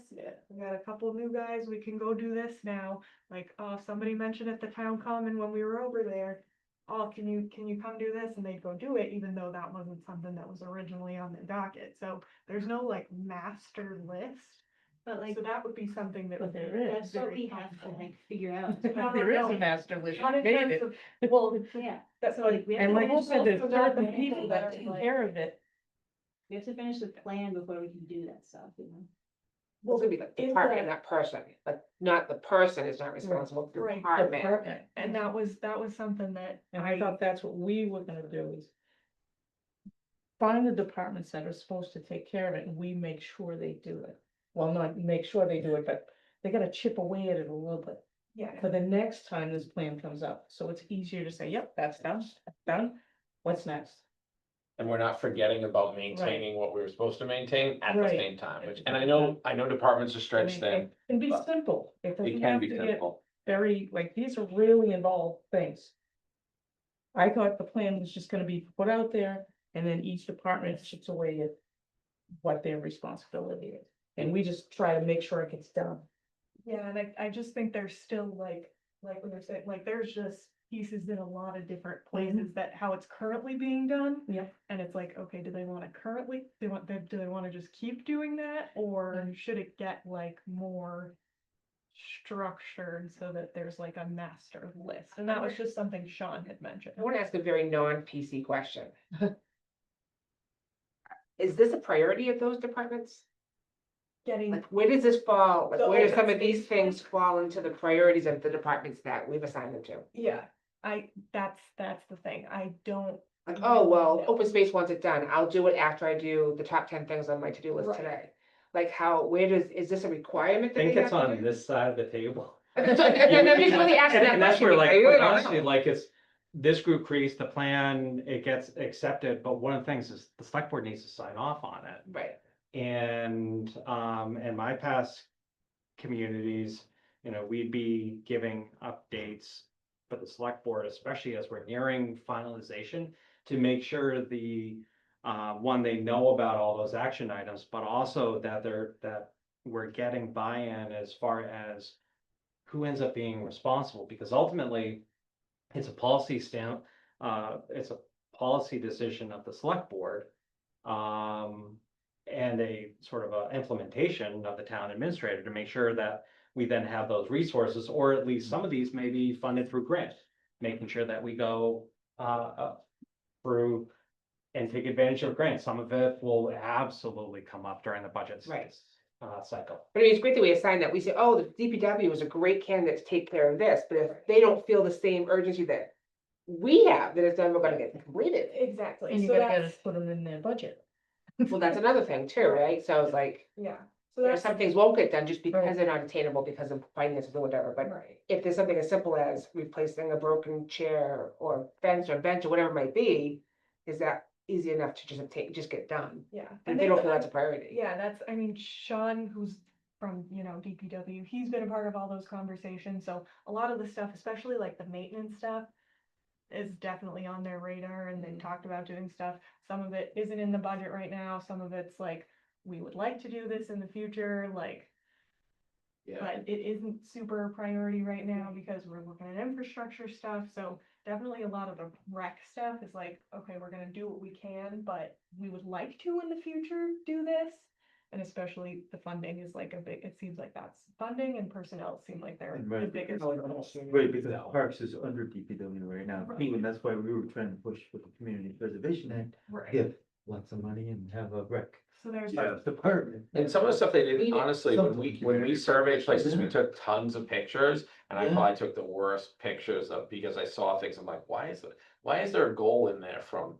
Speaker 1: we got a couple new guys, we can go do this now, like, oh, somebody mentioned at the town common when we were over there, oh, can you come do this, and they'd go do it, even though that wasn't something that was originally on the docket, so there's no like master list.
Speaker 5: But like,
Speaker 1: So that would be something that.
Speaker 8: But
Speaker 1: would be
Speaker 8: there is.
Speaker 5: that's what
Speaker 1: very
Speaker 5: we have to
Speaker 1: helpful.
Speaker 5: like figure out.
Speaker 8: There is a master list,
Speaker 1: Not in
Speaker 8: made
Speaker 1: terms
Speaker 8: it.
Speaker 1: of, well,
Speaker 5: Yeah,
Speaker 1: that's
Speaker 5: so
Speaker 1: like,
Speaker 5: like we have
Speaker 8: And
Speaker 5: to
Speaker 8: like you
Speaker 5: finish,
Speaker 8: said, there's
Speaker 1: So not
Speaker 8: certain
Speaker 1: the
Speaker 8: people
Speaker 1: people
Speaker 8: that
Speaker 1: that are
Speaker 8: take
Speaker 1: like-
Speaker 8: care of it.
Speaker 5: we have to finish the plan before we can do that stuff, you know?
Speaker 2: It's gonna be the
Speaker 1: Is
Speaker 2: department,
Speaker 1: that-
Speaker 2: not person, but not the person is not responsible, the
Speaker 1: Right.
Speaker 2: department.
Speaker 8: Department.
Speaker 1: and that was something that.
Speaker 8: And I thought that's what we were gonna do is find the departments that are supposed to take care of it and we make sure they do it. Well, not make sure they do it, but they gotta chip away at it a little bit
Speaker 1: Yeah,
Speaker 8: for the next time this plan comes up. So it's easier to say, yep, that's done. What's next?
Speaker 3: And we're not forgetting about maintaining what we were supposed to maintain at the
Speaker 8: Right.
Speaker 3: same time, and I know departments are
Speaker 8: I
Speaker 3: stretched
Speaker 8: mean,
Speaker 3: thin.
Speaker 8: it can be
Speaker 3: but
Speaker 8: simple. It
Speaker 3: It
Speaker 8: doesn't
Speaker 3: can
Speaker 8: have
Speaker 3: be
Speaker 8: to get
Speaker 3: simple.
Speaker 8: very, like, these are really involved things. I thought the plan was just gonna be put out there and then each department chips away at what their responsibility is. And we just try to make sure it gets done.
Speaker 1: yeah, and I just think there's still like, like we were saying, like there's just pieces in a lot of different places that how it's currently being done.
Speaker 8: Yep.
Speaker 1: And it's like, okay, do they wanna currently, do they wanna just keep doing that, or should it get like more structured so that there's like a master list? And that was just something Sean had mentioned.
Speaker 2: I wanna ask a very non-PC question. Is this a priority of those departments?
Speaker 1: Getting,
Speaker 2: Like, where does this fall? Like,
Speaker 1: The
Speaker 2: where do
Speaker 1: open
Speaker 2: some of these
Speaker 1: space
Speaker 2: things fall into the priorities of the departments that we've assigned them to?
Speaker 1: yeah, that's the thing, I don't.
Speaker 2: Like, oh, well,
Speaker 1: No.
Speaker 2: open space wants it done. I'll do it after I do the top 10 things on my to-do list
Speaker 1: Right.
Speaker 2: today. Like how, is this a requirement
Speaker 7: I
Speaker 2: that
Speaker 7: think
Speaker 2: they
Speaker 7: it's
Speaker 2: have to
Speaker 7: on
Speaker 2: do?
Speaker 7: this side of the table.
Speaker 2: And I'm just really asking that
Speaker 7: And that's
Speaker 2: question
Speaker 7: where,
Speaker 2: because
Speaker 7: like,
Speaker 2: I really don't
Speaker 7: honestly,
Speaker 2: know.
Speaker 7: like, it's, this group creates the plan, it gets accepted, but one of the things is the select board needs to sign off on it.
Speaker 2: Right,
Speaker 7: And, in my past communities, you know, we'd be giving updates for the select board, especially as we're nearing finalization, to make sure one, they know about all those action items, but also that we're getting buy-in as far as who ends up being responsible, because ultimately it's a policy it's a policy decision of the select board. And a sort of a implementation of the town administrator to make sure that we then have those resources, or at least some of these may be funded through grant, making sure that we go through and take advantage of grants. Some of it will absolutely come up during the budget
Speaker 2: Right.
Speaker 7: cycle.
Speaker 2: but I mean, it's great that we assign that. We say, oh, the DPW is a great candidate to take care of this, but if they don't feel the same urgency that we have, then it's never gonna get completed.
Speaker 1: Exactly.
Speaker 8: And you
Speaker 1: So
Speaker 8: gotta get
Speaker 1: that's,
Speaker 8: us put them in their budget.
Speaker 2: Well, that's another thing too, right? So it's like,
Speaker 1: yeah, so
Speaker 2: there are
Speaker 1: that's,
Speaker 2: some things won't get done just because
Speaker 8: Right.
Speaker 2: they're not attainable because of finances or whatever, but
Speaker 1: right,
Speaker 2: if there's something as simple as replacing a broken chair or fence or bench or whatever it might be, is that easy enough to just get done?
Speaker 1: yeah.
Speaker 2: And they don't feel that's a priority.
Speaker 1: Yeah, that's, I mean, Sean, who's from, DPW, he's been a part of all those conversations, so a lot of the stuff, especially like the maintenance stuff, is definitely on their radar, and they've talked about doing stuff. Some of it isn't in the budget right now, some of it's like, we would like to do this in the future, like,
Speaker 3: Yeah,
Speaker 1: but it isn't super priority right now because we're looking at infrastructure stuff, so definitely a lot of the rec stuff is like, okay, we're gonna do what we can, but we would like to in the future do this. And especially the funding is like it seems like that's funding and personnel seem like they're the
Speaker 6: Right.
Speaker 1: biggest.
Speaker 6: Right, because Parks is under DPW right now,
Speaker 1: Right.
Speaker 6: and that's why we were trying to push with the Community Preservation Act,
Speaker 1: Right,
Speaker 6: give lots of money and have a rec
Speaker 1: so there's,
Speaker 6: department.
Speaker 3: and some of the stuff they did,
Speaker 2: Needed
Speaker 3: honestly, when we surveyed places, we took tons of pictures. And I
Speaker 6: Yeah.
Speaker 3: probably took the worst pictures of, because I saw things, I'm like, why is there a goal in there from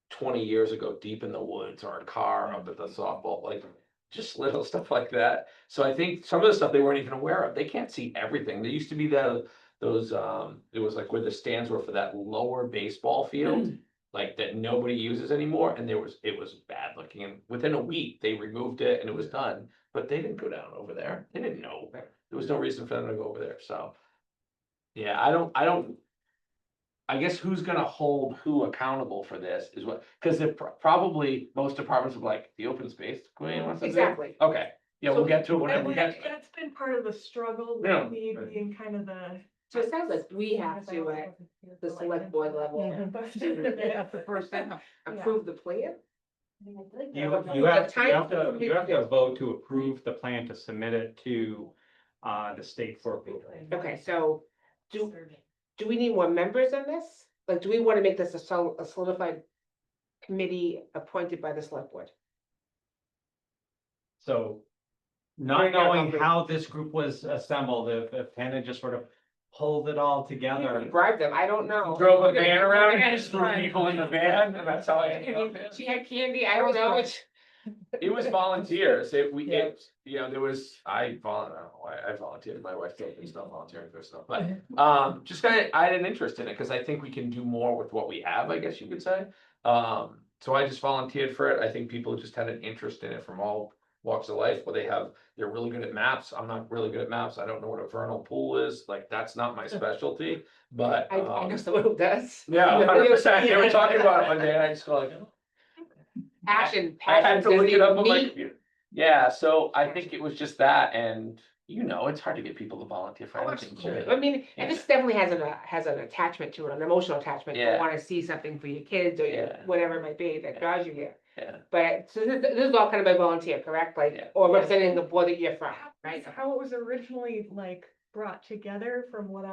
Speaker 3: 20 years ago, deep in the woods, or a car up at the softball, like, just little stuff like that. So I think some of the stuff they weren't even aware of, they can't see everything. There used to be those, it was like where the stands were for that lower baseball field, like that nobody uses anymore, and it was bad looking, and within a week, they removed it and it was done, but they didn't go down over there, they didn't know, there was no reason for them to go over there, so. Yeah, I guess who's gonna hold who accountable for this is what, cause it probably, most departments are like, the open space, queen wants to do.
Speaker 2: Exactly.
Speaker 3: Okay, yeah, we'll get to it whenever we get to it.
Speaker 1: that's been part of the struggle
Speaker 3: Yeah.
Speaker 1: with me
Speaker 6: Right.
Speaker 1: being kind of the.
Speaker 2: So it sounds like we have to, at the select board level,
Speaker 8: Yeah, the first thing.
Speaker 2: approve the plan?
Speaker 7: You
Speaker 2: The
Speaker 7: have
Speaker 2: time-
Speaker 7: to vote to approve the plan to submit it to the state for approval.
Speaker 2: Okay, so do we need more members on this? Like, do we want to make this a solidified committee appointed by the select board?
Speaker 7: So,
Speaker 2: Very
Speaker 7: not
Speaker 2: good,
Speaker 7: knowing
Speaker 2: okay.
Speaker 7: how this group was assembled, if Hannah just sort of pulled it all together.
Speaker 2: Bribe them, I don't know.
Speaker 3: Drove a van around and just threw people in the van, and that's how I.
Speaker 2: She had candy, I don't know.
Speaker 3: It was volunteers,
Speaker 2: Yeah.
Speaker 3: there was, I volunteered, my wife told me stop volunteering for stuff, but, just I had an interest in it, cause I think we can do more with what we have, I guess you could say. So I just volunteered for it, I think people just had an interest in it from all walks of life, where they're really good at maps, I'm not really good at maps, I don't know what a vernal pool is, like, that's not my specialty, but.
Speaker 2: I know someone who does.
Speaker 3: Yeah, 100%, they were talking about it one day, and I just go like,
Speaker 2: Passion,
Speaker 3: I had
Speaker 2: passion,
Speaker 3: to look it up on my
Speaker 2: meat.
Speaker 3: computer. Yeah, so I think it was just that, and you know, it's hard to get people to volunteer for
Speaker 2: Oh,
Speaker 3: anything.
Speaker 2: absolutely.
Speaker 3: too.
Speaker 2: I mean,
Speaker 3: Yeah.
Speaker 2: and this definitely has an attachment to it, an emotional attachment, to
Speaker 3: Yeah.
Speaker 2: wanna see something for your kids or your,
Speaker 3: Yeah.
Speaker 2: whatever it might be that draws you here.
Speaker 3: Yeah,
Speaker 2: But, so this is all kind of by volunteer, correct? Like,
Speaker 3: Yeah.
Speaker 2: or
Speaker 1: Yeah.
Speaker 2: representing the board that you're from, right?
Speaker 1: That's how it was originally like brought together from what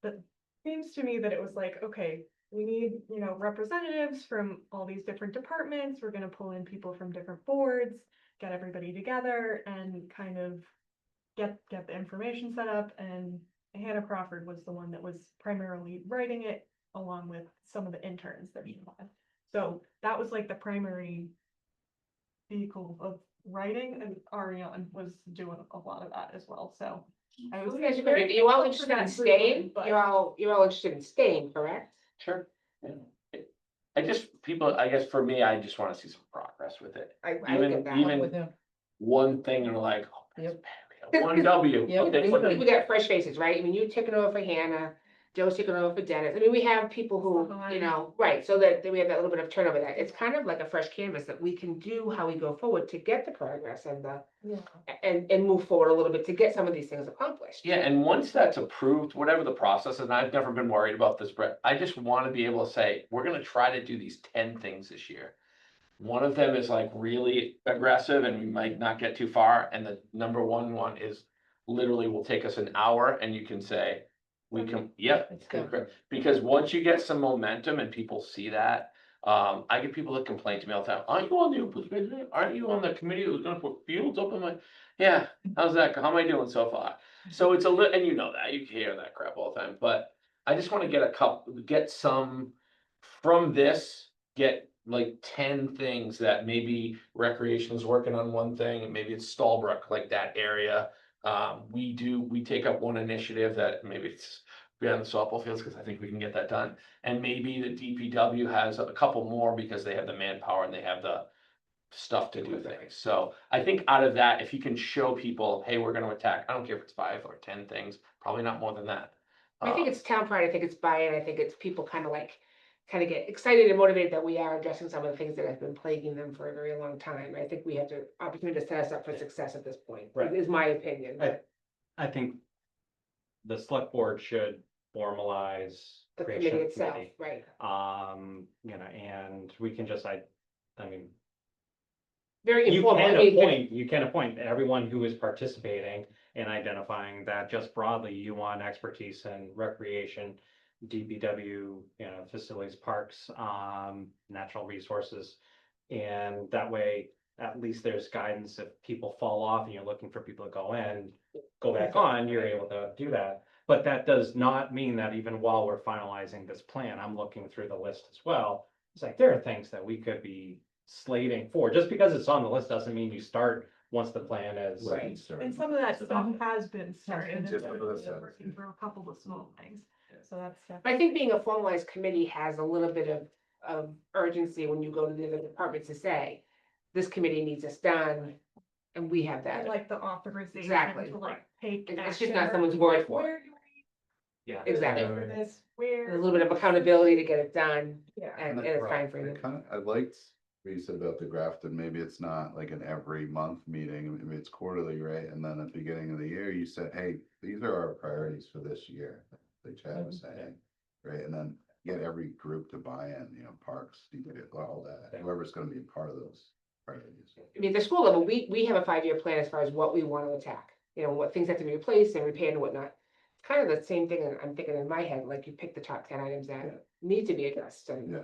Speaker 1: that seems to me that it was like, okay, we need, representatives from all these different departments. We're gonna pull in people from different boards, get everybody together and kind of get the information set up. And Hannah Crawford was the one that was primarily writing it along with some of the interns that we had. So that was like the primary vehicle of writing, and Ariane was doing a lot of that as well, so. I was very
Speaker 2: You're all
Speaker 1: thankful
Speaker 2: interested
Speaker 1: for that
Speaker 2: in
Speaker 1: group,
Speaker 2: staying,
Speaker 1: but-
Speaker 2: you're all interested in staying, correct?
Speaker 3: sure. Yeah. I just, people, I guess for me, I just wanna see some progress with it.
Speaker 2: I would
Speaker 3: Even-
Speaker 2: get that.
Speaker 3: even-
Speaker 8: With him.
Speaker 3: One thing and like, oh, that's
Speaker 8: Yep.
Speaker 3: bad, we got one W.
Speaker 8: Yep.
Speaker 3: Okay,
Speaker 2: People
Speaker 3: what-
Speaker 2: we got fresh faces, right? I mean, you taking over for Hannah, Joe's taking over for Dennis. I mean, we have people who, right, so that we have that little bit of turnover there. It's kind of like a fresh canvas that we can do how we go forward to get the progress and and move forward a little bit to get some of these things accomplished.
Speaker 3: Yeah, and once that's approved, whatever the process is, and I've never been worried about this, Brett, I just wanna be able to say, we're gonna try to do these 10 things this year. One of them is like really aggressive and we might not get too far, and the number one is literally will take us an hour and you can say, we can, yep.
Speaker 8: It's good.
Speaker 3: Because once you get some momentum and people see that, I get people that complain to me all the time, aren't you on aren't you on the committee that was gonna put fields up? I'm like, yeah, how's that, how am I doing so far? So it's and you know that, you hear that crap all the time, but I just wanna get some, from this, get like 10 things that maybe recreation is working on one thing, and maybe it's Stallbrook, like that area. We take up one initiative that maybe it's beyond the softball fields, because I think we can get that done. And maybe the DPW has a couple more because they have the manpower and they have the stuff to do things. So I think out of that, if you can show people, hey, we're gonna attack, I don't care if it's 5 or 10 things, probably not more than that.
Speaker 2: I think it's town pride, I think it's buy-in, I think it's people kind of get excited and motivated that we are addressing some of the things that have been plaguing them for a very long time. I think we have to opportunity to set us up for success at this point,
Speaker 7: Right.
Speaker 2: is my opinion.
Speaker 7: Right. I think the select board should formalize.
Speaker 2: The
Speaker 7: creation
Speaker 2: committee
Speaker 7: of
Speaker 2: itself,
Speaker 7: committee.
Speaker 2: right?
Speaker 7: And we can just, I mean,
Speaker 2: Very
Speaker 7: you
Speaker 2: informal.
Speaker 7: can
Speaker 2: I mean,
Speaker 7: appoint everyone who is participating in identifying that just broadly, you want expertise in recreation, DPW, facilities, parks, natural resources. And that way, at least there's guidance if people fall off and you're looking for people to go in, go back on, you're able to do that. But that does not mean that even while we're finalizing this plan, I'm looking through the list as well. It's like, there are things that we could be slating for. Just because it's on the list doesn't mean you start once the plan is.
Speaker 2: Right.
Speaker 1: And some of that stuff has been started, and
Speaker 4: Just
Speaker 1: we're
Speaker 4: for this,
Speaker 1: working through a couple of small things, so that's.
Speaker 2: I think being a formalized committee has a little bit of urgency when you go to the other departments to say, this committee needs this done, and we have
Speaker 1: I
Speaker 2: that.
Speaker 1: like the authorization
Speaker 2: Exactly.
Speaker 1: to like take.
Speaker 2: It's just
Speaker 1: action,
Speaker 2: not
Speaker 1: or
Speaker 2: someone's word for it.
Speaker 1: Where do
Speaker 7: Yeah.
Speaker 1: we
Speaker 2: Exactly.
Speaker 1: for this, where?
Speaker 2: There's a little bit of accountability to get it done
Speaker 1: Yeah.
Speaker 2: and
Speaker 4: And
Speaker 2: it's
Speaker 7: right.
Speaker 2: time frame.
Speaker 4: I liked what you said about the Grafton, maybe it's not like an every month meeting, maybe it's quarterly, right? And then at the beginning of the year, you said, hey, these are our priorities for this year, like Chad was saying, right? And then get every group to buy in, parks, all that, whoever's gonna be a part of those priorities.
Speaker 2: I mean, the school level, we have a 5-year plan as far as what we want to attack, what things have to be replaced and repaired and whatnot. It's kind of the same thing that I'm thinking in my head, like you pick the top 10 items that need to be addressed and,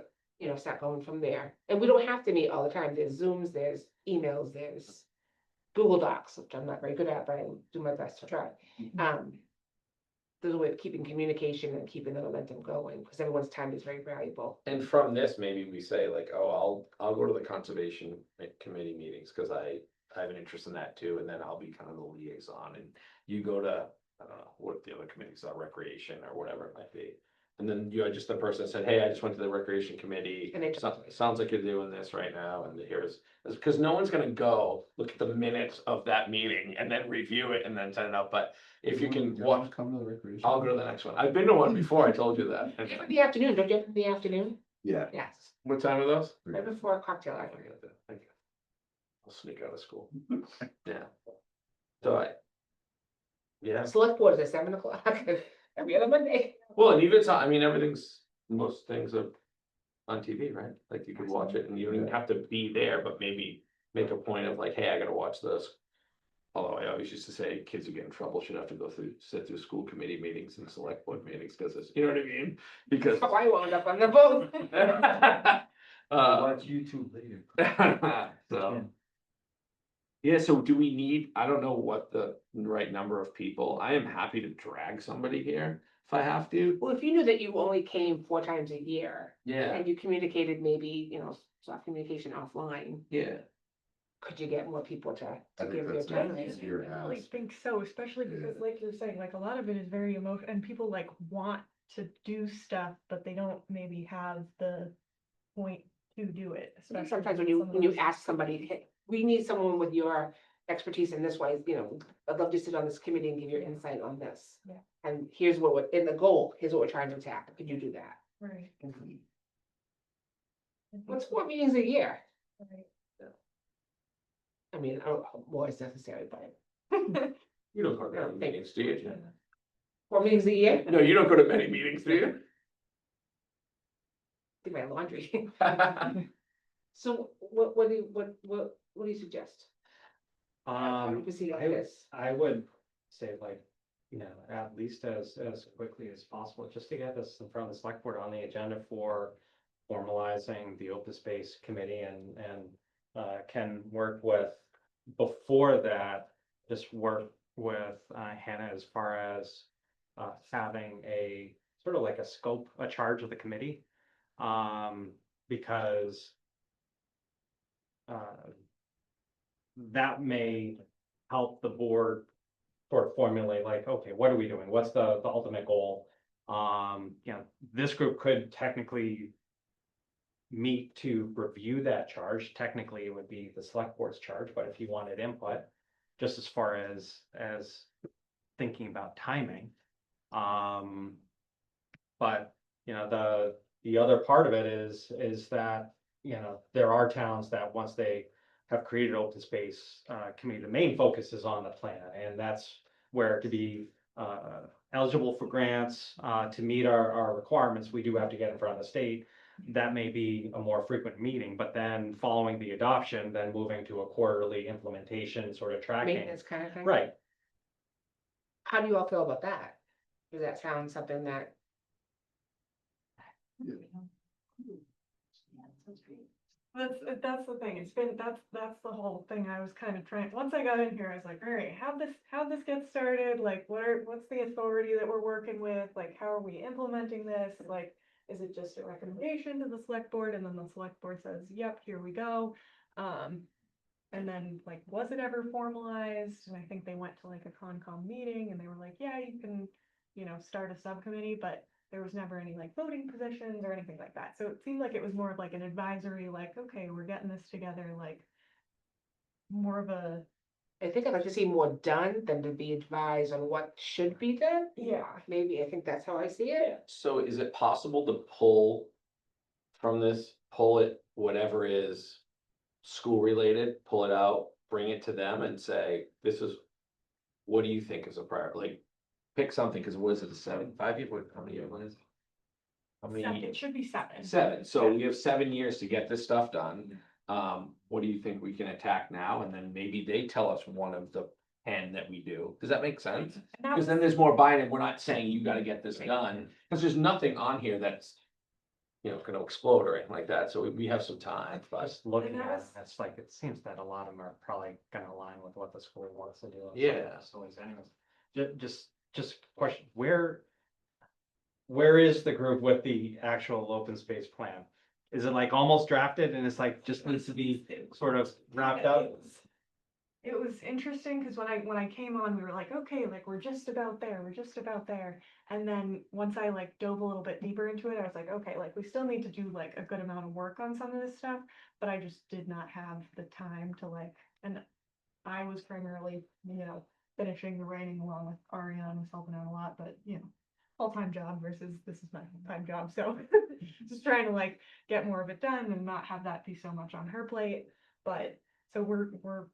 Speaker 2: start going from there. And we don't have to meet all the time. There's Zooms, there's emails, there's Google Docs, which I'm not very good at, but I do my best to try. There's a way of keeping communication and keeping the momentum going, because everyone's time is very valuable.
Speaker 3: And from this, maybe we say like, oh, I'll go to the conservation committee meetings, cause I have an interest in that too, and then I'll be kind of the liaison, and you go to, I don't know, what the other committees are, recreation or whatever it might be. And then you're just the person that said, hey, I just went to the recreation committee,
Speaker 2: And they
Speaker 3: sounds like you're doing this right now, and here's, because no one's gonna go look at the minutes of that meeting and then review it and then send it out, but if you can walk,
Speaker 4: Come to the recreation.
Speaker 3: I'll go to the next one. I've been to one before, I told you that.
Speaker 2: You have it in the afternoon, don't you have it in the afternoon?
Speaker 4: Yeah.
Speaker 2: Yes,
Speaker 3: What time are those?
Speaker 2: right before a cocktail hour.
Speaker 3: Thank you. I'll sneak out of school. Yeah. So yeah,
Speaker 2: Select board is at 7 o'clock every other Monday.
Speaker 3: well, and even so, I mean, most things are on TV, right? Like you could watch it and you don't even have to be there, but maybe make a point of like, hey, I gotta watch this. Although I always used to say kids who get in trouble should have to sit through school committee meetings and select board meetings, because it's, you know what I mean? Because.
Speaker 2: How I wound up on the boat.
Speaker 6: Watch YouTube later.
Speaker 3: So. Yeah, so do we need, I don't know what the right number of people, I am happy to drag somebody here if I have to.
Speaker 2: Well, if you knew that you only came 4 times a year
Speaker 3: Yeah,
Speaker 2: and you communicated maybe, soft communication offline,
Speaker 3: yeah,
Speaker 2: could you get more people to
Speaker 4: I think
Speaker 2: give their
Speaker 4: that's
Speaker 2: time?
Speaker 4: an
Speaker 1: I
Speaker 4: easier
Speaker 1: really
Speaker 4: ask.
Speaker 1: think so, especially because
Speaker 4: Yeah.
Speaker 1: like you're saying, like a lot of it is very emotional and people like want to do stuff, but they don't maybe have the point to do it, especially.
Speaker 2: Sometimes when
Speaker 1: with
Speaker 2: you,
Speaker 1: some of
Speaker 2: when you
Speaker 1: those-
Speaker 2: ask somebody, hey, we need someone with your expertise in this way, I'd love to sit on this committee and give your insight on this.
Speaker 1: Yeah.
Speaker 2: And here's what, in the goal, here's what we're trying to attack, could you do that?
Speaker 1: Right. I think
Speaker 2: What's
Speaker 1: so,
Speaker 2: 4 meetings a year?
Speaker 1: right.
Speaker 2: I mean, more is necessary, but
Speaker 3: you don't go to many meetings, do you?
Speaker 2: 4 meetings a year?
Speaker 3: No, you don't go to many meetings, do you?
Speaker 2: Do my laundry. So what do you suggest? How do you proceed like this?
Speaker 7: I would say like, at least as quickly as possible, just to get this in front of the select board on the agenda for formalizing the open space committee and can work with, before that, just work with Hannah as far as having a sort of like a charge of the committee. Because that may help the board sort of formulate like, okay, what are we doing? What's the ultimate goal? This group could technically meet to review that charge. Technically, it would be the select board's charge, but if you wanted input, just as far as thinking about timing. But, the other part of it is that, there are towns that once they have created open space committee, the main focus is on the plan, and that's where to be eligible for grants, to meet our requirements, we do have to get in front of the state. That may be a more frequent meeting, but then following the adoption, then moving to a quarterly implementation sort of tracking.
Speaker 2: Maintenance kind of thing?
Speaker 7: Right.
Speaker 2: How do you all feel about that? Does that sound something that,
Speaker 1: That's the thing, that's the whole thing I was kind of trying, once I got in here, I was like, all right, how'd this get started? Like, what's the authority that we're working with? Like, how are we implementing this? Like, is it just a recommendation to the select board and then the select board says, yep, here we go? And then like, was it ever formalized? And I think they went to like a Concom meeting and they were like, yeah, you can, start a subcommittee, but there was never any like voting positions or anything like that. So it seemed like it was more of like an advisory, like, okay, we're getting this together, like more of a,
Speaker 2: I think I'd like to see more done than to be advised on what should be done?
Speaker 1: Yeah.
Speaker 2: Maybe, I think that's how I see it.
Speaker 3: So is it possible to pull from this, pull it, whatever is school related, pull it out, bring it to them and say, this is, what do you think is a prior, like, pick something, because what is it, 5 year, how many years, is it? How many?
Speaker 1: it should be 7.
Speaker 3: 7, so we have 7 years to get this stuff done. What do you think we can attack now? And then maybe they tell us one of the 10 that we do. Does that make sense?
Speaker 1: And that
Speaker 3: Because
Speaker 1: was-
Speaker 3: then there's more buy-in, and we're not saying you gotta get this done, because there's nothing on here that's, gonna explode or anything like that, so we have some time, but.
Speaker 7: Just looking
Speaker 1: And that
Speaker 7: at it,
Speaker 1: was-
Speaker 7: it's like, it seems that a lot of them are probably gonna align with what the school wants to do. and
Speaker 3: Yeah.
Speaker 7: So anyways, just question, where is the group with the actual open space plan? Is it like almost drafted and it's like, just needs to be sort of wrapped up?
Speaker 1: It was interesting because when I came on, we were like, okay, like we're just about there. And then once I like dove a little bit deeper into it, I was like, okay, like we still need to do like a good amount of work on some of this stuff, but I just did not have the time to like, and I was primarily, finishing the writing along with Ariana, was helping out a lot, but full-time job versus this is my full-time job, so just trying to like get more of it done and not have that be so much on her plate. But So we're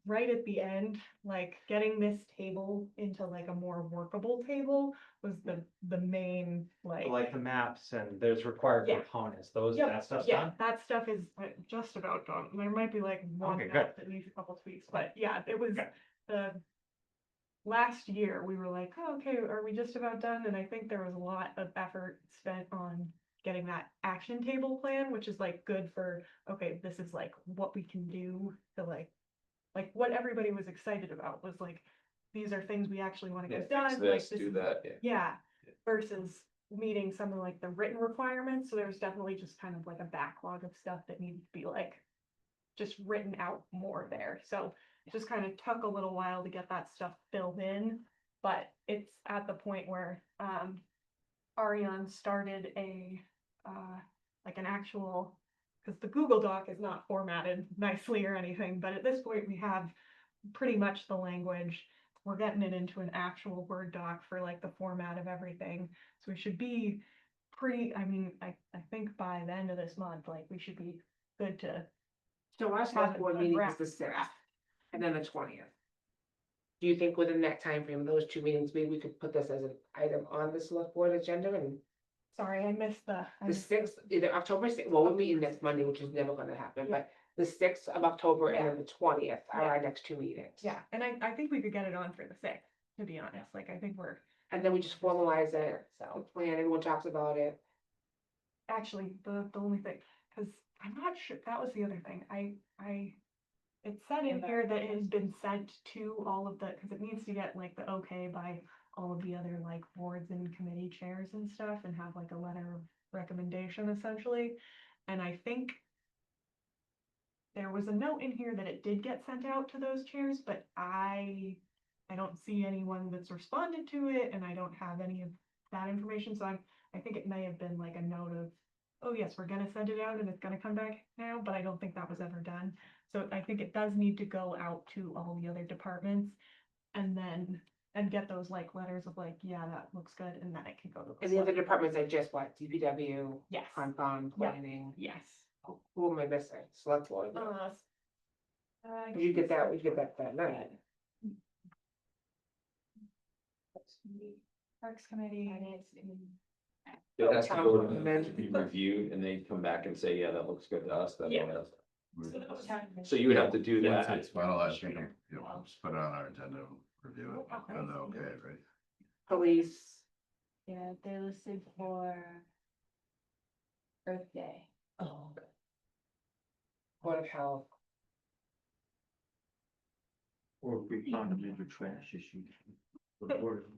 Speaker 1: right at the end, like getting this table into like a more workable table was the main,
Speaker 7: Like the maps and there's required
Speaker 1: Yeah.
Speaker 7: components, those,
Speaker 1: Yep,
Speaker 7: that stuff's
Speaker 1: yeah,
Speaker 7: done?
Speaker 1: that stuff is just about done. There might be like one
Speaker 7: Okay,
Speaker 1: map that needs a couple tweaks, but yeah, it was
Speaker 7: Okay.
Speaker 1: the last year, we were like, oh, okay, are we just about done? And I think there was a lot of effort spent on getting that action table plan, which is like good for, okay, this is like what we can do to like what everybody was excited about was like, these are things we actually want to
Speaker 3: Yeah,
Speaker 1: get
Speaker 3: fix
Speaker 1: done. Like
Speaker 3: this,
Speaker 1: this
Speaker 3: do
Speaker 1: is-
Speaker 3: that, yeah.
Speaker 1: Yeah, versus meeting some of like the written requirements. So there was definitely just kind of like a backlog of stuff that needed to be like just written out more there. So it just kind of took a little while to get that stuff filled in, but it's at the point where Ariane started a like an actual, because the Google Doc is not formatted nicely or anything, but at this point we have pretty much the language. We're getting it into an actual Word doc for like the format of everything. So we should be pretty, I mean, I think by the end of this month, like we should be good to
Speaker 2: So our
Speaker 1: have
Speaker 2: select
Speaker 1: it
Speaker 2: board meeting is
Speaker 1: unwrapped.
Speaker 2: the 6th and then the 20th. Do you think within that time frame, those two meetings, maybe we could put this as an item on the select board agenda and
Speaker 1: Sorry, I missed the. I
Speaker 2: the
Speaker 1: missed
Speaker 2: 6th, either October 6th, well, we're meeting next Monday, which is never gonna happen,
Speaker 1: Yeah.
Speaker 2: but the 6th of October and
Speaker 1: Yeah.
Speaker 2: then the 20th are
Speaker 1: Yeah.
Speaker 2: our next two meetings.
Speaker 1: Yeah, and I think we could get it on for the 6th, to be honest. Like, I think we're,
Speaker 2: And then we just formalize it, the
Speaker 1: so.
Speaker 2: plan, everyone talks about it.
Speaker 1: Actually, the only thing, because I'm not sure, that was the other thing, it said in here that it has been sent to all of the, because it needs to get like the okay by all of the other like boards and committee chairs and stuff, and have like a letter of recommendation essentially, and I think there was a note in here that it did get sent out to those chairs, but I don't see anyone that's responded to it, and I don't have any of that information, so I think it may have been like a note of, oh yes, we're gonna send it out and it's gonna come back now, but I don't think that was ever done. So I think it does need to go out to all the other departments and get those like letters of like, yeah, that looks good, and then it can go to.
Speaker 2: And the other
Speaker 1: select-
Speaker 2: departments are just what, DPW,
Speaker 1: Yes,
Speaker 2: Concom,
Speaker 1: Yeah.
Speaker 2: planning,
Speaker 1: yes.
Speaker 2: who am I missing? Select board. You get that, we get that night.
Speaker 1: Parks Committee.
Speaker 3: It has to
Speaker 2: Town
Speaker 3: go
Speaker 2: government.
Speaker 3: to be reviewed and they come back and say, yeah, that looks good to us, that
Speaker 1: Yeah.
Speaker 3: one.
Speaker 4: We-
Speaker 3: So you would have to do
Speaker 4: Once
Speaker 3: that.
Speaker 4: it's finalized, we can, you know, just put it on our agenda, review it, and then okay, right?
Speaker 2: Police,
Speaker 5: Yeah, they're listed for Earth Day.
Speaker 8: Oh,
Speaker 2: Board of Health.
Speaker 6: Or if we found a major trash issue. Report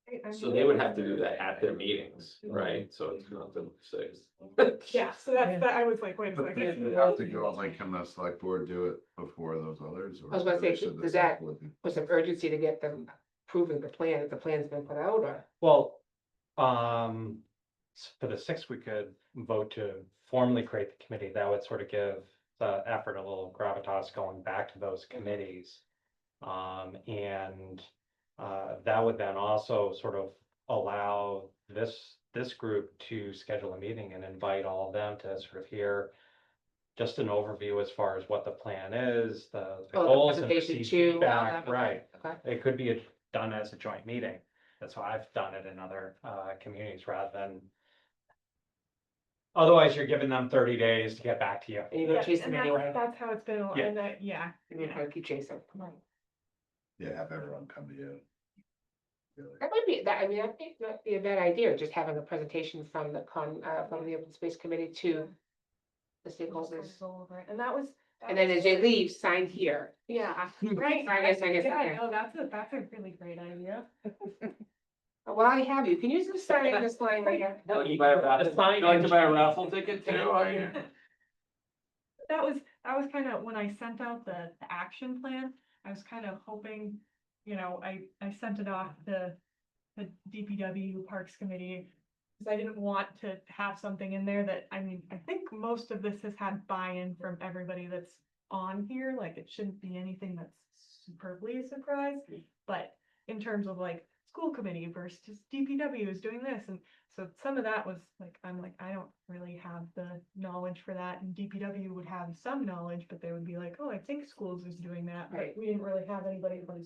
Speaker 6: it.
Speaker 3: So they would have to do that at their meetings, right? So it's not the 6th.
Speaker 1: Yeah, so that's, I was like, wait a
Speaker 4: But then
Speaker 1: second.
Speaker 4: you have to go, like, can the select board do it before those others? or
Speaker 2: I was gonna say,
Speaker 4: should the
Speaker 2: does
Speaker 4: select
Speaker 2: that-
Speaker 4: board do-
Speaker 2: With some urgency to get them approving the plan, if the plan's been put out, or?
Speaker 7: Well, for the 6th, we could vote to formally create the committee. That would sort of give the effort a little gravitas going back to those committees. And that would then also sort of allow this group to schedule a meeting and invite all of them to sort of hear just an overview as far as what the plan is, the
Speaker 2: Oh, the
Speaker 7: goals and
Speaker 2: presentation
Speaker 7: receive
Speaker 2: too, all
Speaker 7: feedback,
Speaker 2: that,
Speaker 7: right?
Speaker 2: Okay.
Speaker 7: It could be done as a joint meeting. That's how I've done it in other communities rather than. Otherwise, you're giving them 30 days to get back to you.
Speaker 2: And you're gonna chase them
Speaker 1: And
Speaker 2: anyway,
Speaker 1: that's how it's been,
Speaker 7: Yeah.
Speaker 1: and that, yeah.
Speaker 2: and you're gonna keep chasing.
Speaker 4: Yeah, have everyone come to you. Really.
Speaker 2: That might be, that, I mean, I think that'd be a bad idea, just having a presentation from the from the Open Space Committee to the
Speaker 1: Just kind
Speaker 2: stakeholders.
Speaker 1: of go over it. And that was.
Speaker 2: And then as they leave, sign here.
Speaker 1: Yeah, right.
Speaker 2: I guess,
Speaker 1: Yeah,
Speaker 2: okay.
Speaker 1: no, that's a really great idea.
Speaker 2: Well, I have you, can you just sign this line right here?
Speaker 3: No, you buy a raffle, you like to buy a raffle ticket too, are you?
Speaker 1: That was kind of, when I sent out the action plan, I was kind of hoping, you know, I sent it off to the DPW Parks Committee. Because I didn't want to have something in there that, I mean, I think most of this has had buy-in from everybody that's on here, like it shouldn't be anything that's superbly a surprise. But in terms of like school committee versus DPW is doing this, and so some of that was like, I'm like, I don't really have the knowledge for that, and DPW would have some knowledge, but they would be like, oh, I think schools is doing that, but
Speaker 2: Right.
Speaker 1: we didn't really have anybody from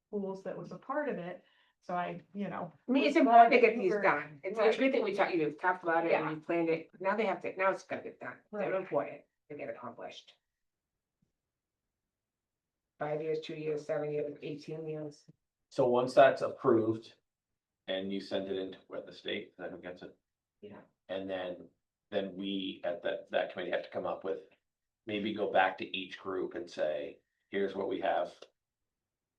Speaker 1: schools that was a part of it, so I, you know.
Speaker 2: I mean, it's
Speaker 1: was
Speaker 2: important to
Speaker 1: glad
Speaker 2: get
Speaker 1: you
Speaker 2: these
Speaker 1: were-
Speaker 2: done. It's
Speaker 1: Right.
Speaker 2: a great thing you've talked about it and
Speaker 1: Yeah.
Speaker 2: you planned it. Now they have to, now it's gotta get done. They're
Speaker 1: Right.
Speaker 2: important to get accomplished. 5 years, 2 years, 7 years, 18 years.
Speaker 3: So once that's approved and you send it into where the state, then who gets it?
Speaker 2: Yeah.
Speaker 3: And then we at that committee have to come up with, maybe go back to each group and say, here's what we have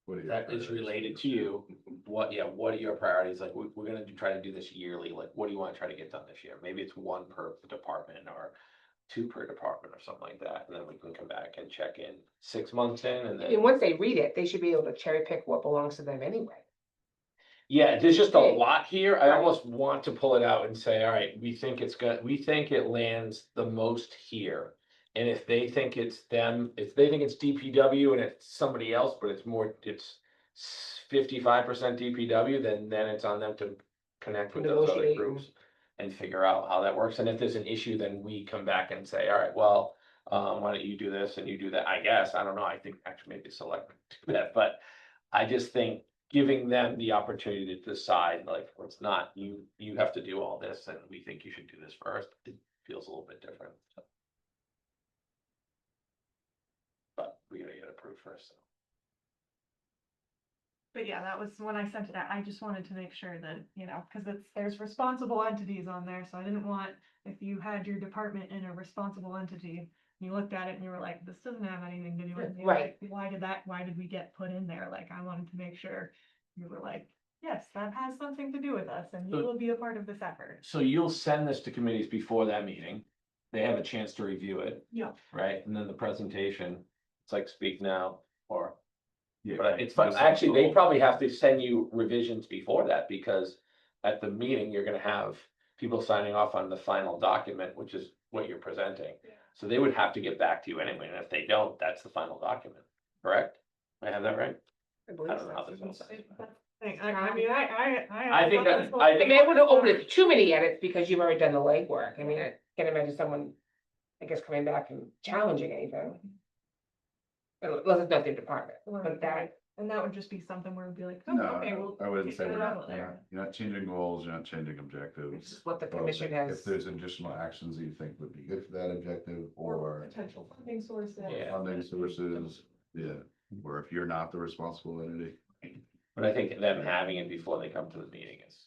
Speaker 4: What are your
Speaker 3: that is
Speaker 4: priorities?
Speaker 3: related to you. What are your priorities? Like, we're gonna try to do this yearly, like, what do you wanna try to get done this year? Maybe it's 1 per department or 2 per department or something like that, and then we can come back and check in 6 months in and
Speaker 2: I mean,
Speaker 3: then.
Speaker 2: once they read it, they should be able to cherry pick what belongs to them anyway.
Speaker 3: Yeah, there's just a
Speaker 2: Big.
Speaker 3: lot here. I
Speaker 2: Right.
Speaker 3: almost want to pull it out and say, all right, we think it lands the most here. And if they think it's them, if they think it's DPW and it's somebody else, but it's 55% DPW, then it's on them to connect with those other
Speaker 2: Negotiate.
Speaker 3: groups and figure out how that works. And if there's an issue, then we come back and say, all right, well, why don't you do this and you do that? I guess, I don't know. I think actually maybe select do that, but I just think giving them the opportunity to decide, like, well, it's not, you have to do all this, and we think you should do this first, it feels a little bit different. So. But we gotta get approved first, so.
Speaker 1: But yeah, that was when I sent it out. I just wanted to make sure that, you know, because there's responsible entities on there, so I didn't want, if you had your department in a responsible entity, and you looked at it and you were like, this doesn't have anything to do with me.
Speaker 2: Right.
Speaker 1: Like, why did we get put in there? Like, I wanted to make sure you were like, yes, that has something to do with us, and you
Speaker 3: So-
Speaker 1: will be a part of this effort.
Speaker 3: So you'll send this to committees before that meeting, they have a chance to review it,
Speaker 1: Yeah.
Speaker 3: right, and then the presentation, it's like speak now, or.
Speaker 4: Yeah,
Speaker 3: But it's fun, actually, they probably have to send you revisions before that, because at the meeting, you're gonna have people signing off on the final document, which is what you're presenting.
Speaker 1: Yeah.
Speaker 3: So they would have to get back to you anyway, and if they don't, that's the final document, correct? I have that right?
Speaker 2: I
Speaker 3: I
Speaker 2: believe
Speaker 3: don't know how this
Speaker 2: so.
Speaker 3: goes.
Speaker 1: I mean, I.
Speaker 3: I think that- I
Speaker 2: I mean, I wouldn't open it to too many edits because you've already done the legwork. I mean, I can't imagine someone, I guess, coming back and challenging anything. Unless it's not their department, but that,
Speaker 1: And that would just be something where we'd be like, oh,
Speaker 4: No,
Speaker 1: okay, well.
Speaker 4: I wouldn't
Speaker 1: kick
Speaker 4: say
Speaker 1: that
Speaker 4: we're
Speaker 1: out
Speaker 4: not,
Speaker 1: there.
Speaker 4: you're not changing goals, you're not changing
Speaker 2: it's
Speaker 4: objectives.
Speaker 2: just what the
Speaker 4: But
Speaker 2: commission
Speaker 4: If
Speaker 2: has.
Speaker 4: there's additional actions that you think would be good for that objective, or
Speaker 1: Potential funding sources.
Speaker 3: Yeah.
Speaker 4: funding sources, yeah, or if you're not the responsible entity.
Speaker 3: But I think them having it before they come to the meeting is.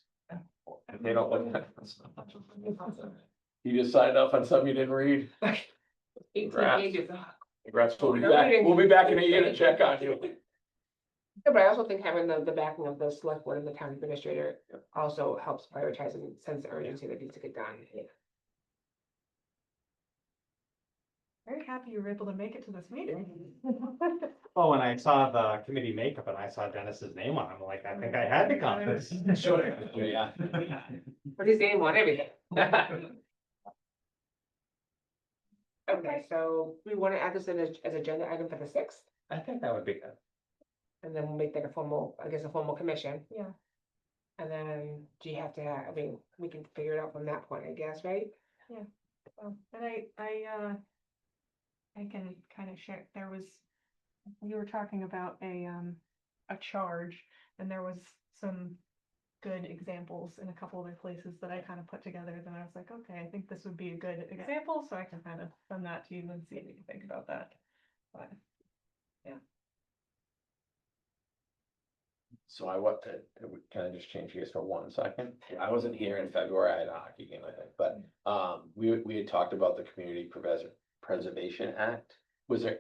Speaker 3: If they don't look at it. You just signed up on something you didn't read.
Speaker 2: 18
Speaker 3: Congrats.
Speaker 2: pages.
Speaker 3: Congrats, we'll be back in a year to check on you.
Speaker 2: Yeah, but I also think having the backing of the select board and the town administrator also helps prioritize and sense the urgency that needs to get done.
Speaker 1: Very happy you were able to make it to this meeting.
Speaker 7: Well, when I saw the committee makeup and I saw Dennis's name on it, I'm like, I think I had to come.
Speaker 3: Sure, yeah.
Speaker 2: Put his name on everything. Okay, so we want to add this in as agenda item for the 6th,
Speaker 7: I think that would be good.
Speaker 2: and then we'll make that a formal, I guess, a formal commission.
Speaker 1: Yeah.
Speaker 2: And then do you have to have, I mean, we can figure it out from that point, I guess, right?
Speaker 1: And I can kind of share, you were talking about a charge, and there was some good examples in a couple other places that I kind of put together, then I was like, okay, I think this would be a good example, so I can kind of send that to you and see what you think about that. But
Speaker 3: So can I just change gears for 1 second? I wasn't here in February, I had a hockey game, I think, but, we had talked about the Community Preservation Act. Did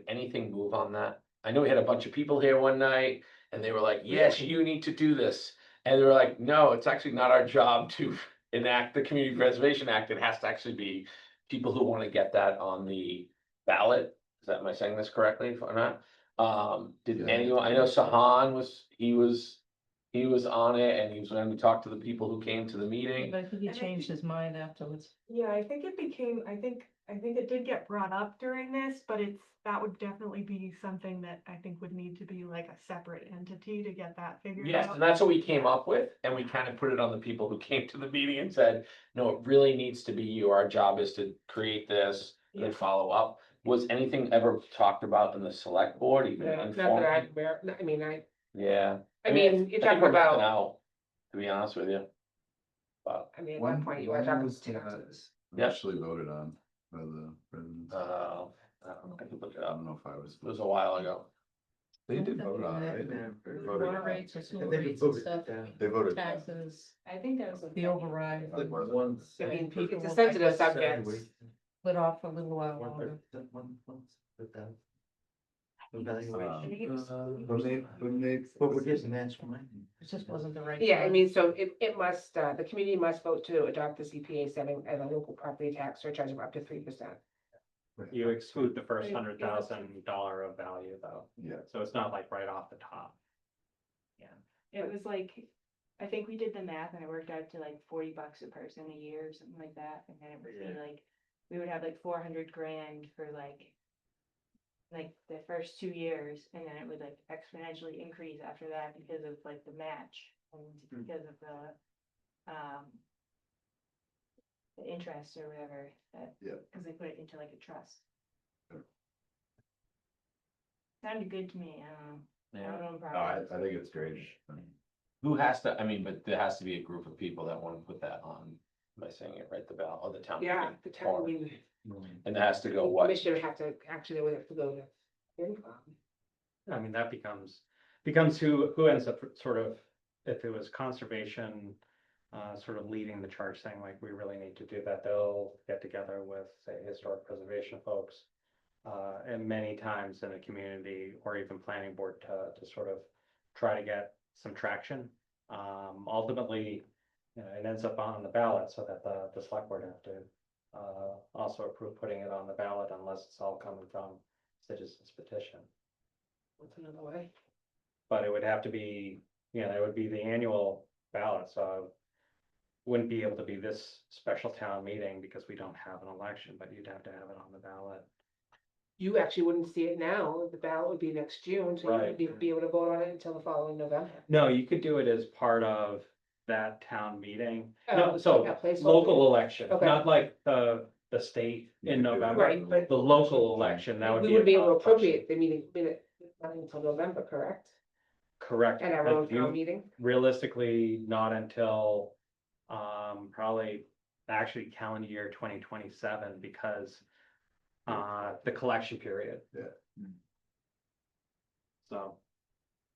Speaker 3: anything move on that? I know we had a bunch of people here one night, and they were like, yes, you need to do this. And they were like, no, it's actually not our job to enact the Community Preservation Act, it has to actually be people who wanna get that on the ballot. Am I saying this correctly or not? Did
Speaker 4: Yeah.
Speaker 3: anyone, I know Sahan was he was on it and he was when we talked to the people who came to the meeting.
Speaker 8: But I think he
Speaker 1: And I
Speaker 8: changed
Speaker 1: think-
Speaker 8: his mind afterwards.
Speaker 1: Yeah, I think it became, I think it did get brought up during this, but that would definitely be something that I think would need to be like a separate entity to get that figured
Speaker 3: Yes,
Speaker 1: out.
Speaker 3: and that's what we came up with, and we kind of put it on the people who came to the meeting and said, no, it really needs to be you, our job is to create this, and then follow up. Was anything ever talked about in the select board, even
Speaker 2: Yeah, not that
Speaker 3: informally?
Speaker 2: I'm aware, I mean,
Speaker 3: Yeah.
Speaker 2: I mean, you're
Speaker 3: I think
Speaker 2: talking
Speaker 3: we're missing
Speaker 2: about,
Speaker 3: out, to be honest with you. But,
Speaker 2: I mean, at
Speaker 4: When-
Speaker 2: that point, you are
Speaker 4: when
Speaker 2: talking
Speaker 4: was that?
Speaker 2: taxes.
Speaker 3: Yeah.
Speaker 4: Actually voted on by the presidents.
Speaker 3: I don't know, I could look it
Speaker 4: I
Speaker 3: up,
Speaker 4: don't know if I was.
Speaker 3: it was a while ago.
Speaker 4: They did vote on it. They voted
Speaker 8: Water
Speaker 4: on it.
Speaker 8: rates or sewer rates and stuff,
Speaker 4: They voted.
Speaker 8: taxes,
Speaker 5: I think that was.
Speaker 8: the override.
Speaker 2: I mean,
Speaker 8: People
Speaker 2: it's a
Speaker 8: will
Speaker 2: sensitive
Speaker 8: like
Speaker 2: subject.
Speaker 8: Split off for a little while longer.
Speaker 6: But we're just mastermind.
Speaker 8: It just wasn't the right.
Speaker 2: Yeah, I
Speaker 8: time.
Speaker 2: mean, so it must, the community must vote to adopt the CPA setting as a local property tax surcharge of up to 3%.
Speaker 7: You exclude the first $100,000 of value though,
Speaker 4: Yeah.
Speaker 7: so it's not like right off the top.
Speaker 5: It was like, I think we did the math and it worked out to like $40 a person a year or something like that, and then it would be like, we would have like 400 grand for like the first 2 years, and then it would like exponentially increase after that because of like the match and because of the interest or whatever, that,
Speaker 4: Yeah.
Speaker 5: because they put it into like a trust.
Speaker 4: Yeah.
Speaker 5: Sounded good to me, I don't know.
Speaker 4: No, I think it's great.
Speaker 3: Who has to, I mean, but there has to be a group of people that want to put that on, by saying it, right, the ballot, or the town.
Speaker 2: Yeah,
Speaker 3: meeting,
Speaker 2: the town,
Speaker 3: or-
Speaker 2: I mean,
Speaker 3: And it has to go
Speaker 2: the
Speaker 3: what?
Speaker 2: commission would have to, actually, they would have to go to FinCom.
Speaker 7: I mean, that becomes who ends up sort of, if it was conservation, sort of leading the charge, saying like, we really need to do that, they'll get together with, say, historic preservation folks. And many times in the community or even planning board to sort of try to get some traction. Ultimately, it ends up on the ballot so that the select board have to also approve putting it on the ballot unless it's all coming from citizens petition.
Speaker 2: What's another way?
Speaker 7: But it would have to be, it would be the annual ballot, so wouldn't be able to be this special town meeting because we don't have an election, but you'd have to have it on the ballot.
Speaker 2: You actually wouldn't see it now, the ballot would be next June, so you
Speaker 7: Right.
Speaker 2: wouldn't be able to vote on it until the following November.
Speaker 7: No, you could do it as part of that town meeting.
Speaker 2: Oh,
Speaker 7: No, so
Speaker 2: a placeholder?
Speaker 7: local election,
Speaker 2: Okay.
Speaker 7: not like the state in
Speaker 4: You could do it.
Speaker 7: November.
Speaker 2: Right, but
Speaker 7: The local election, that would
Speaker 2: we
Speaker 7: be.
Speaker 2: would be
Speaker 7: a
Speaker 2: able to
Speaker 7: question.
Speaker 2: appropriate the meeting minute, not until November, correct?
Speaker 7: Correct.
Speaker 2: At our
Speaker 7: but
Speaker 2: own
Speaker 7: you-
Speaker 2: town meeting?
Speaker 7: Realistically, not until, probably actually calendar year 2027, because, the collection period.
Speaker 4: Yeah.
Speaker 7: So,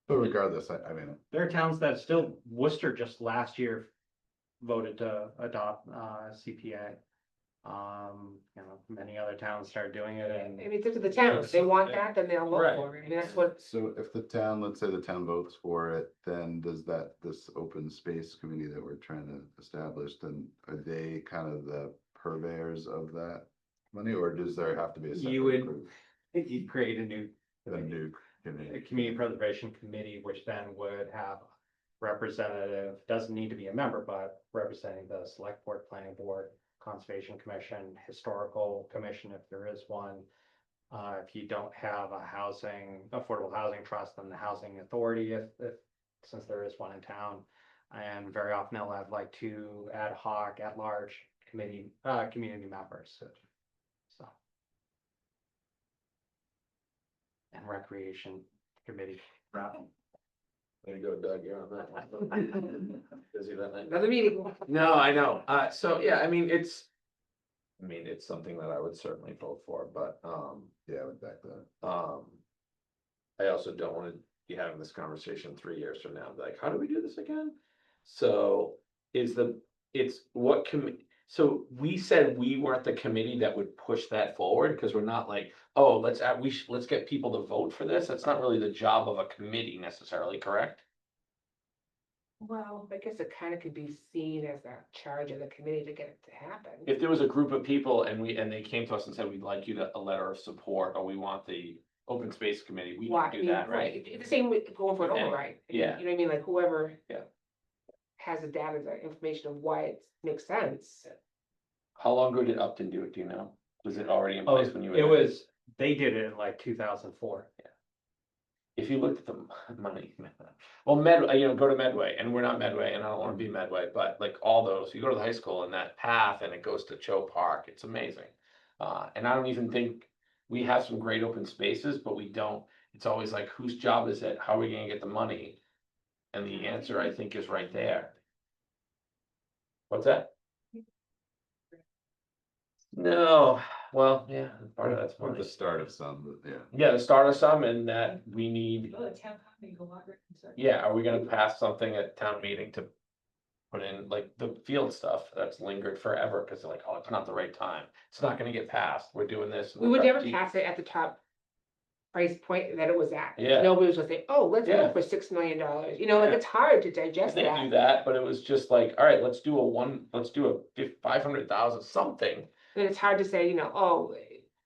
Speaker 4: But regardless, I mean,
Speaker 7: there are towns that still, Worcester just last year voted to adopt, CPA. Many other towns started doing it
Speaker 2: I
Speaker 7: and.
Speaker 2: mean, it's up to the town, if they want that, then they'll vote
Speaker 7: Right.
Speaker 2: for it, I mean, that's what,
Speaker 4: so if the town, let's say the town votes for it, then does this open space committee that we're trying to establish, then are they kind of the purveyors of that money, or does there have to be a
Speaker 7: You
Speaker 4: separate
Speaker 7: would-
Speaker 4: group?
Speaker 7: You'd create a new.
Speaker 4: A new
Speaker 7: A
Speaker 4: committee?
Speaker 7: community preservation committee, which then would have representative, doesn't need to be a member, but representing the select board, planning board, conservation commission, historical commission, if there is one. If you don't have a affordable housing trust, then the housing authority, since there is one in town. And very often they'll have like 2 ad hoc, at-large committee, community members, so. And recreation committee.
Speaker 3: Way to go, Doug, you're on that one. Busy that night.
Speaker 2: another meeting.
Speaker 3: No, I know, so, yeah, I mean, it's something that I would certainly vote for, but,
Speaker 4: Yeah, I would back that.
Speaker 3: I also don't wanna be having this conversation 3 years from now, be like, how do we do this again? So, so we said we weren't the committee that would push that forward, cause we're not like, oh, let's get people to vote for this, that's not really the job of a committee necessarily, correct?
Speaker 2: Well, I guess it kind of could be seen as a charge of the committee to get it to happen.
Speaker 3: If there was a group of people and they came to us and said, we'd like you to, a letter of support, or we want the open space committee, we
Speaker 2: why,
Speaker 3: can do that, right?
Speaker 2: It's the same with going for an
Speaker 3: Yeah.
Speaker 2: override.
Speaker 3: Yeah.
Speaker 2: You know what I mean, like whoever.
Speaker 3: Yeah.
Speaker 2: Has the data, the information of why it makes sense.
Speaker 3: How long ago did Upton do it, do you know? Was it already in
Speaker 7: Oh,
Speaker 3: place when you were
Speaker 7: it
Speaker 3: there?
Speaker 7: was, they did it in like 2004.
Speaker 3: If you looked at the money, well, go to Medway, and we're not Medway, and I don't wanna be Medway, but like all those, you go to the high school and that path and it goes to Cho Park, it's amazing. And I don't even think, we have some great open spaces, but we don't, it's always like, whose job is it? How are we gonna get the money? And the answer, I think, is right there. What's that? No, well, yeah, part of that's
Speaker 4: Or
Speaker 3: money.
Speaker 4: the start of some, but yeah.
Speaker 3: Yeah, the start of some, and that we need,
Speaker 5: Oh, town company, go out.
Speaker 3: yeah, are we gonna pass something at town meeting to put in, like, the field stuff that's lingered forever, cause they're like, oh, it's not the right time, it's not gonna get passed, we're doing this. and
Speaker 2: We would
Speaker 3: we're
Speaker 2: never
Speaker 3: gonna-
Speaker 2: pass it at the top price point that it was at.
Speaker 3: Yeah.
Speaker 2: Nobody was gonna say, oh, let's
Speaker 3: Yeah.
Speaker 2: go for $6 million, you know, like,
Speaker 3: Yeah.
Speaker 2: it's hard to digest
Speaker 3: They do
Speaker 2: that.
Speaker 3: that, but it was just like, all right, let's do a 500,000 something.
Speaker 2: Then it's hard to say, you know, oh,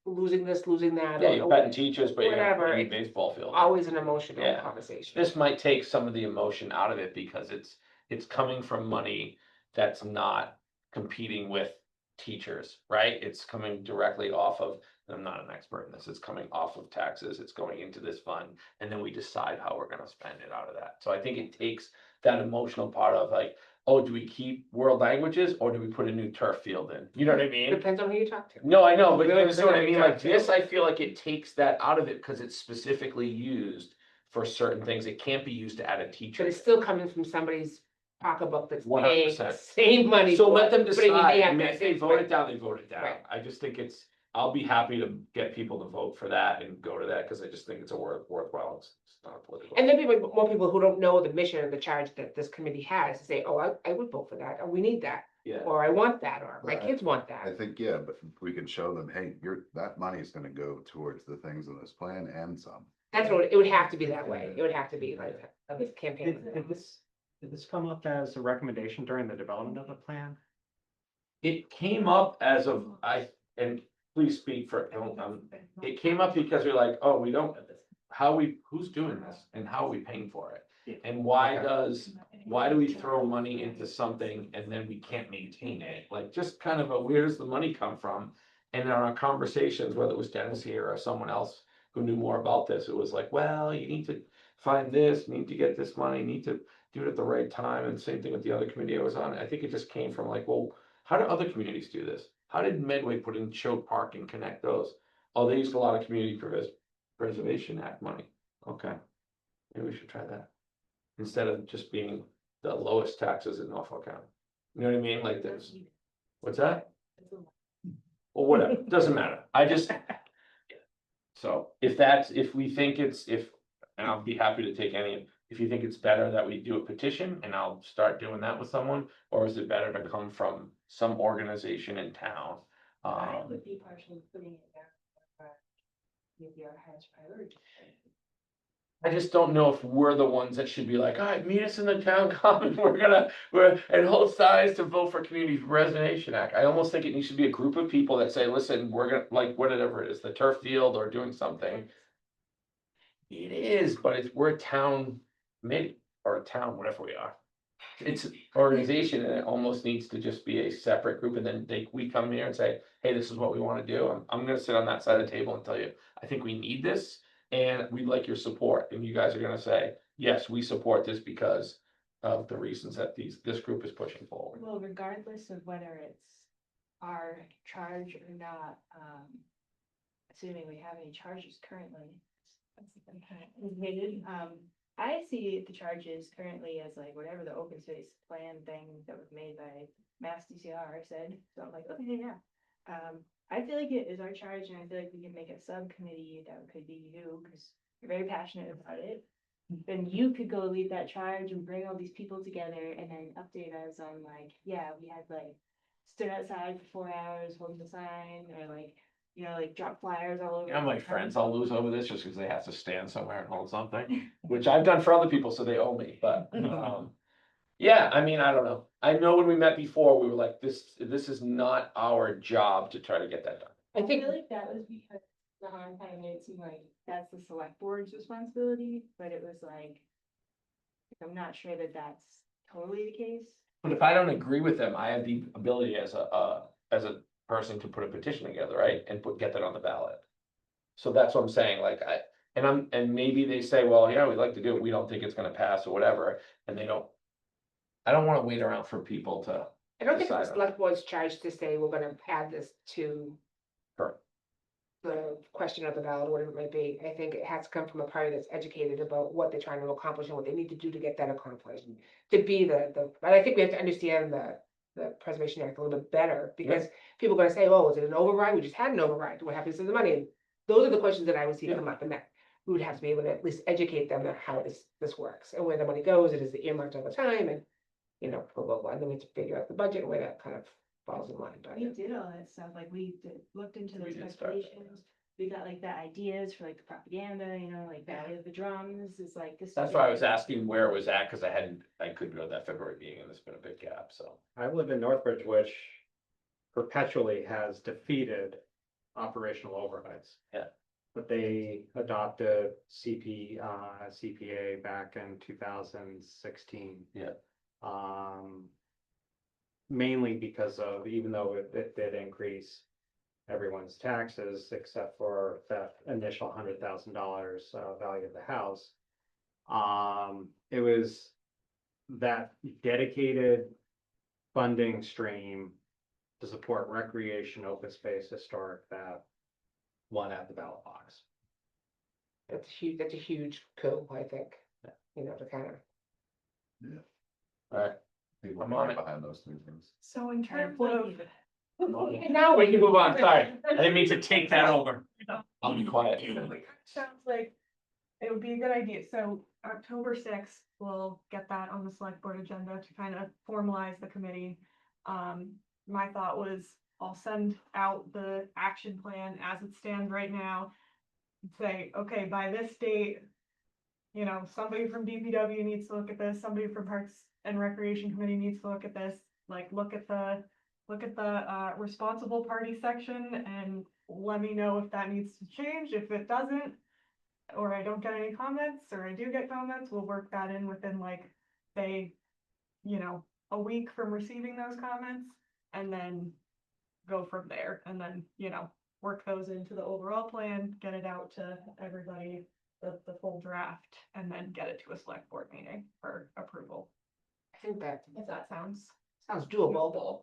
Speaker 2: losing this, losing that.
Speaker 3: Yeah,
Speaker 2: or-
Speaker 3: you're
Speaker 2: or
Speaker 3: cutting teachers, but you're gonna
Speaker 2: whatever,
Speaker 3: put a new
Speaker 2: it's
Speaker 3: baseball field.
Speaker 2: Always an emotional
Speaker 3: Yeah.
Speaker 2: conversation.
Speaker 3: This might take some of the emotion out of it because it's coming from money that's not competing with teachers, right? It's coming directly off of, and I'm not an expert in this, it's coming off of taxes, it's going into this fund, and then we decide how we're gonna spend it out of that. So I think it takes that emotional part of like, oh, do we keep world languages or do we put a new turf field in? You know what I mean?
Speaker 2: Depends on who you talk to.
Speaker 3: No, I know, but you
Speaker 2: Really
Speaker 3: understand what I
Speaker 2: depends
Speaker 3: mean,
Speaker 2: on
Speaker 3: like
Speaker 2: who you talk
Speaker 3: this, I feel like it takes that out of it, because it's specifically used for certain things, it can't be used to add a teacher.
Speaker 2: But it's still coming from somebody's pocketbook that's paying
Speaker 3: 100%.
Speaker 2: the same money.
Speaker 3: So
Speaker 2: for
Speaker 3: let
Speaker 2: it,
Speaker 3: them
Speaker 2: but
Speaker 3: decide,
Speaker 2: they have
Speaker 3: I mean,
Speaker 2: to
Speaker 3: if they
Speaker 2: say,
Speaker 3: vote it
Speaker 2: right.
Speaker 3: down, they vote it down,
Speaker 2: Right.
Speaker 3: I just think I'll be happy to get people to vote for that and go to that, cause I just think it's a worthwhile, it's not political.
Speaker 2: And then more people who don't know the mission or the charge that this committee has to say, oh, I would vote for that, or we need that,
Speaker 3: Yeah,
Speaker 2: or I want that, or my
Speaker 4: Right.
Speaker 2: kids want
Speaker 4: I
Speaker 2: that.
Speaker 4: think, yeah, but we can show them, hey, that money is gonna go towards the things in this plan and some.
Speaker 2: That's what, it would have to be that way. It would have to be like a campaign.
Speaker 7: Did this come up as a recommendation during the development of the plan?
Speaker 3: it came up as of, and please speak for, it came up because we're like, oh, we don't, who's doing this and how are we paying for it? And why do we throw money into something and then we can't maintain it? Like, just kind of where does the money come from? And in our conversations, whether it was Dennis here or someone else who knew more about this, it was like, well, you need to find this, you need to get this money, you need to do it at the right time, and same thing with the other committee I was on. I think it just came from like, well, how do other communities do this? How did Medway put in Choke Park and connect those? Oh, they used a lot of Community Preservation Act money. Okay, maybe we should try that. Instead of just being the lowest taxes in Norfolk County. You know what I mean? Like this. What's that? Well, whatever, doesn't matter. I just. So if we think and I'll be happy to take any, if you think it's better that we do a petition and I'll start doing that with someone, or is it better to come from some organization in town?
Speaker 5: I would be partially putting it down. Maybe our highest priority.
Speaker 3: I just don't know if we're the ones that should be like, all right, meet us in the town common, and hold signs to vote for Community Preservation Act. I almost think it needs to be a group of people that say, listen, we're gonna, like, whatever it is, the turf field or doing something. It is, but we're a town committee, or a town, whatever we are. It's an organization and it almost needs to just be a separate group, and then we come here and say, hey, this is what we wanna do. I'm gonna sit on that side of the table and tell you, I think we need this. And we'd like your support, and you guys are gonna say, yes, we support this because of the reasons that this group is pushing forward.
Speaker 5: Well, regardless of whether it's our charge or not, assuming we have any charges currently. I see the charges currently as like whatever the open space plan thing that was made by Mass DCR said, so I'm like, okay, yeah. I feel like it is our charge, and I feel like we can make a subcommittee that could be you, because you're very passionate about it. Then you could go lead that charge and bring all these people together and then update us on like, yeah, we had like stood outside for 4 hours holding the sign, or like, you know, like drop flyers all over.
Speaker 3: My friends, I'll lose over this just because they have to stand somewhere and hold something, which I've done for other people, so they owe me, but, yeah, I mean, I don't know. I know when we met before, we were like, this is not our job to try to get that done.
Speaker 2: I think
Speaker 5: feel like that was because Don kind of made it seem like that's the select board's responsibility, but it was like, I'm not sure that that's totally the case.
Speaker 3: But if I don't agree with them, I have the ability as as a person to put a petition together, right, and get that on the ballot. So that's what I'm saying, like, and maybe they say, well, yeah, we'd like to do it, we don't think it's gonna pass or whatever, and they don't. I don't wanna wait around for people to.
Speaker 2: I don't think the
Speaker 3: decide on it.
Speaker 2: select board's charged to say, we're gonna add this to
Speaker 3: Sure.
Speaker 2: the question of the ballot, or whatever it might be. I think it has to come from a party that's educated about what they're trying to accomplish and what they need to do to get that accomplished. To be but I think we have to understand the Preservation Act a little bit better, because people are gonna say, oh, is it an override? We just had an override. What happens to the money? And those are the questions that I would see
Speaker 3: Yeah.
Speaker 2: come up, and that we would have to be able to at least educate them on how this works, and where the money goes, it is the earmarked all the time, and blah, blah, blah, and then we have to figure out the budget, and where that kind of falls in line, but.
Speaker 5: We did all that stuff, like looked into
Speaker 3: We
Speaker 5: those
Speaker 3: did start that,
Speaker 5: calculations. We got like the ideas for like the propaganda, like Valley of the Drums, is like this.
Speaker 3: That's why I was asking where it was at, cause I couldn't go to that February meeting, and there's been a big gap, so.
Speaker 7: I live in Northbridge, which perpetually has defeated operational overrides.
Speaker 3: Yeah.
Speaker 7: But they adopted CPA back in 2016.
Speaker 3: Yeah.
Speaker 7: Mainly because of, even though it did increase everyone's taxes, except for that initial $100,000 value of the house. It was that dedicated funding stream to support recreation, open space, historic, that won at the ballot box.
Speaker 2: That's a huge coup, I think, to kind of.
Speaker 3: Alright,
Speaker 4: People
Speaker 3: I'm on
Speaker 4: get
Speaker 3: it.
Speaker 4: behind those things.
Speaker 1: So in terms
Speaker 5: Point
Speaker 1: of,
Speaker 5: even.
Speaker 2: Now
Speaker 3: we can move on, sorry, I didn't mean to take that over. I'll be quiet.
Speaker 1: sounds like it would be a good idea. So October 6th, we'll get that on the select board agenda to kind of formalize the committee. My thought was I'll send out the action plan as it stands right now. Say, okay, by this date, somebody from DPW needs to look at this, somebody from Parks and Recreation Committee needs to look at this, like, look at the responsible party section and let me know if that needs to change. If it doesn't, or I don't get any comments, or I do get comments, we'll work that in within like, say, a week from receiving those comments, and then go from there, and then, work those into the overall plan, get it out to everybody, the full draft, and then get it to a select board meeting for approval.
Speaker 2: I think that
Speaker 1: If that sounds
Speaker 2: sounds doable.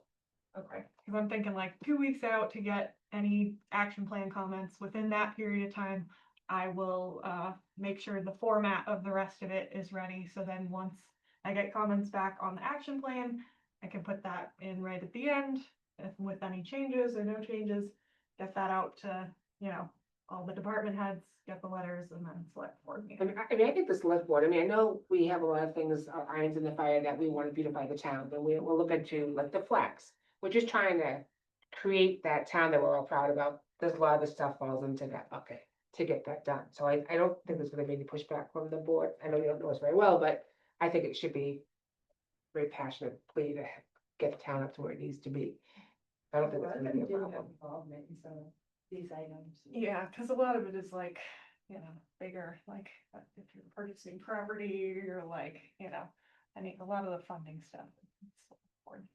Speaker 1: okay, because I'm thinking like 2 weeks out to get any action plan comments. Within that period of time, I will make sure the format of the rest of it is ready. So then once I get comments back on the action plan, I can put that in right at the end, with any changes or no changes, get that out to, all the department heads, get the letters, and then select board meeting.
Speaker 2: I think the select board, I know we have a lot of things, irons in the fire that we want to beautify the town, but we'll look into like the flags. We're just trying to create that town that we're all proud about. There's a lot of the stuff falls into that bucket to get that done. So I don't think there's gonna be any pushback from the board. I know you don't know us very well, but I think it should be very passionate plea to get the town up to where it needs to be. I don't think it's gonna be a problem.
Speaker 5: Involvement in some of these items.
Speaker 1: Yeah, because a lot of it is like, bigger, like if you're purchasing property, you're like, I need a lot of the funding stuff. it's important.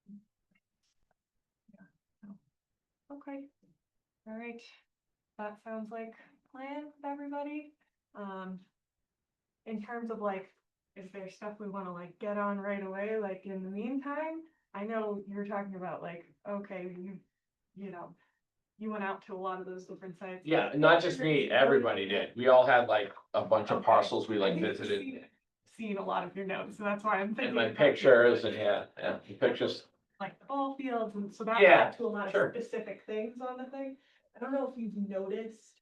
Speaker 1: Yeah, so, okay, all right, that sounds like a plan with everybody. In terms of like, is there stuff we want to like get on right away, like in the meantime? I know you're talking about like, okay, you went out to a lot of those different sites.
Speaker 3: Yeah, not just me, everybody did, we all had like a bunch of
Speaker 1: Okay.
Speaker 3: parcels we
Speaker 1: I
Speaker 3: like
Speaker 1: think I've
Speaker 3: visited.
Speaker 1: Seen a lot of your notes, so that's why I'm thinking.
Speaker 3: And my
Speaker 1: about
Speaker 3: pictures,
Speaker 1: like,
Speaker 3: and yeah, the pictures,
Speaker 1: like the ball fields, and so that
Speaker 3: Yeah,
Speaker 1: led to a lot
Speaker 3: sure.
Speaker 1: of specific things on the thing. I don't know if you've noticed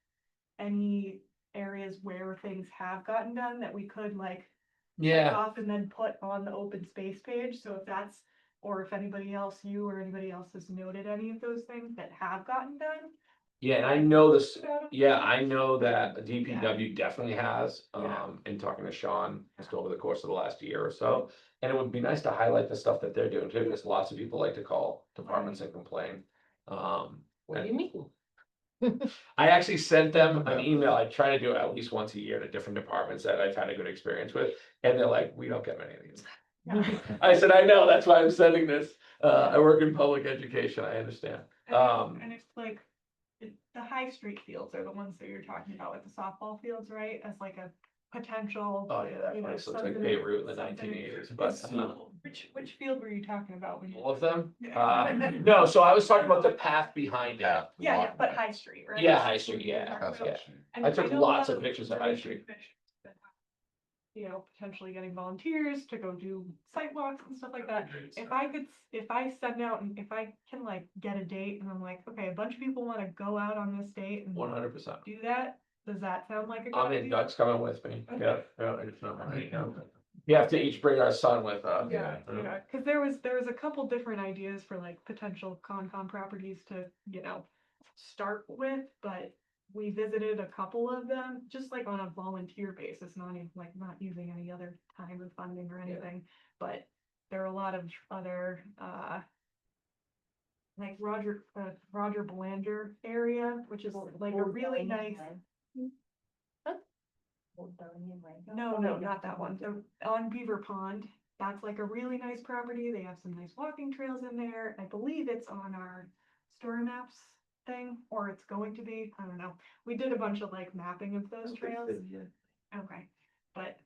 Speaker 1: any areas where things have gotten done that we could like check
Speaker 3: yeah,
Speaker 1: off and then put on the open space page. So if that's, or if anybody else, you or anybody else has noted any of those things that have gotten done.
Speaker 3: yeah, and I know this,
Speaker 1: about 'em.
Speaker 3: yeah, I know that DPW definitely has,
Speaker 1: Yeah.
Speaker 3: in talking to Sean, just over the course of the last year or so. And it would be nice to highlight the stuff that they're doing too, because lots of people like to call departments and complain.
Speaker 2: What do you mean?
Speaker 3: I actually sent them an email. I try to do it at least once a year to different departments that I've had a good experience with, and they're like, we don't get many of these. I said, I know, that's why I'm sending this. I work in public education, I understand.
Speaker 1: And it's like, the high street fields are the ones that you're talking about with the softball fields, right? As like a potential.
Speaker 3: Oh, yeah, that
Speaker 1: you know,
Speaker 3: place looks like
Speaker 1: something-
Speaker 3: Beirut in the
Speaker 1: something-
Speaker 3: 1980s, but
Speaker 1: Which field were you talking about when you?
Speaker 3: all of them?
Speaker 1: Yeah.
Speaker 3: No, so I was talking about the path behind it.
Speaker 1: Yeah, yeah, but High Street, right?
Speaker 3: Yeah, High Street, yeah,
Speaker 4: That's
Speaker 3: yeah.
Speaker 4: actually.
Speaker 1: And
Speaker 3: I took
Speaker 1: know a
Speaker 3: lots
Speaker 1: lot
Speaker 3: of pictures of High Street.
Speaker 1: You know, potentially getting volunteers to go do sidewalks and stuff like that. If I send out and if I can like get a date and I'm like, okay, a bunch of people wanna go out on this date and
Speaker 3: 100%.
Speaker 1: do that, does that sound like a good
Speaker 3: I'm in,
Speaker 1: idea?
Speaker 3: Doug's coming with me.
Speaker 1: Okay.
Speaker 3: Yeah, yeah, it's not mine, yeah. We have to each bring our son with us.
Speaker 1: Yeah, cause there was a couple different ideas for like potential Concom properties to, you know, start with, but we visited a couple of them, just like on a volunteer basis, not even like not using any other time or funding or anything, but there are a lot of other, like Roger Belanger area, which is like a really nice. No, not that one. On Beaver Pond, that's like a really nice property. They have some nice walking trails in there. I believe it's on our story maps thing, or it's going to be. I don't know. We did a bunch of like mapping of those trails. Okay, but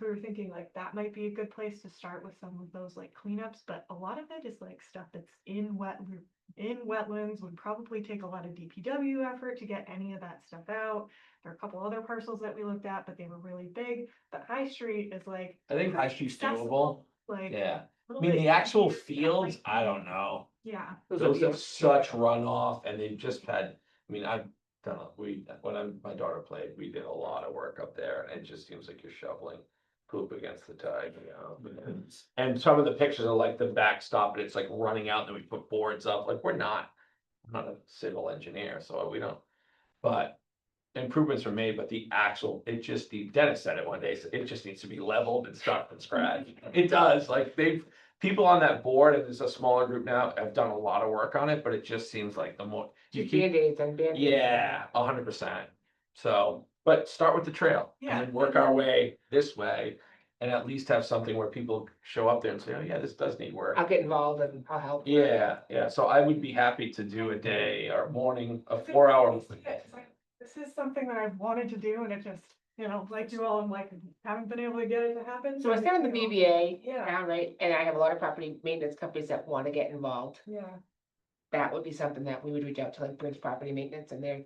Speaker 1: we were thinking like that might be a good place to start with some of those like cleanups, but a lot of it is like stuff that's in wetlands, would probably take a lot of DPW effort to get any of that stuff out. There are a couple other parcels that we looked at, but they were really big. But High Street is like,
Speaker 3: I think High Street's doable.
Speaker 1: accessible, like.
Speaker 3: Yeah. I
Speaker 1: little
Speaker 3: mean,
Speaker 1: bit
Speaker 3: the actual
Speaker 1: easier,
Speaker 3: fields,
Speaker 1: like-
Speaker 3: I don't know.
Speaker 1: Yeah,
Speaker 3: Those have such runoff and they've just had, I mean, I've done, my daughter played, we did a lot of work up there and it just seems like you're shoveling poop against the tide, you know? And some of the pictures are like the backstop and it's like running out and then we put boards up, like I'm not a civil engineer, so we don't, but improvements were made, but the actual, Dennis said it one day, so it just needs to be leveled and start from scratch. It does, like people on that board, and there's a smaller group now, have done a lot of work on it, but it just seems like the more.
Speaker 2: Just Band-Aids and Band-Aids.
Speaker 3: Yeah, 100%. So, but start with the trail
Speaker 1: Yeah,
Speaker 3: and then work our way this way. And at least have something where people show up there and say, oh yeah, this does need work.
Speaker 2: I'll get involved and I'll help.
Speaker 3: Yeah, yeah, so I would be happy to do a day or morning, a 4-hour.
Speaker 1: It's like, this is something that I've wanted to do and it just, you know, like you all, I'm like, haven't been able to get it to happen.
Speaker 2: So I sit on the
Speaker 1: you know,
Speaker 2: BBA
Speaker 1: Yeah.
Speaker 2: now, right, and I have a lot of property maintenance companies that wanna get involved.
Speaker 1: Yeah,
Speaker 2: That would be something that we would reach out to like Bridge Property Maintenance and they're,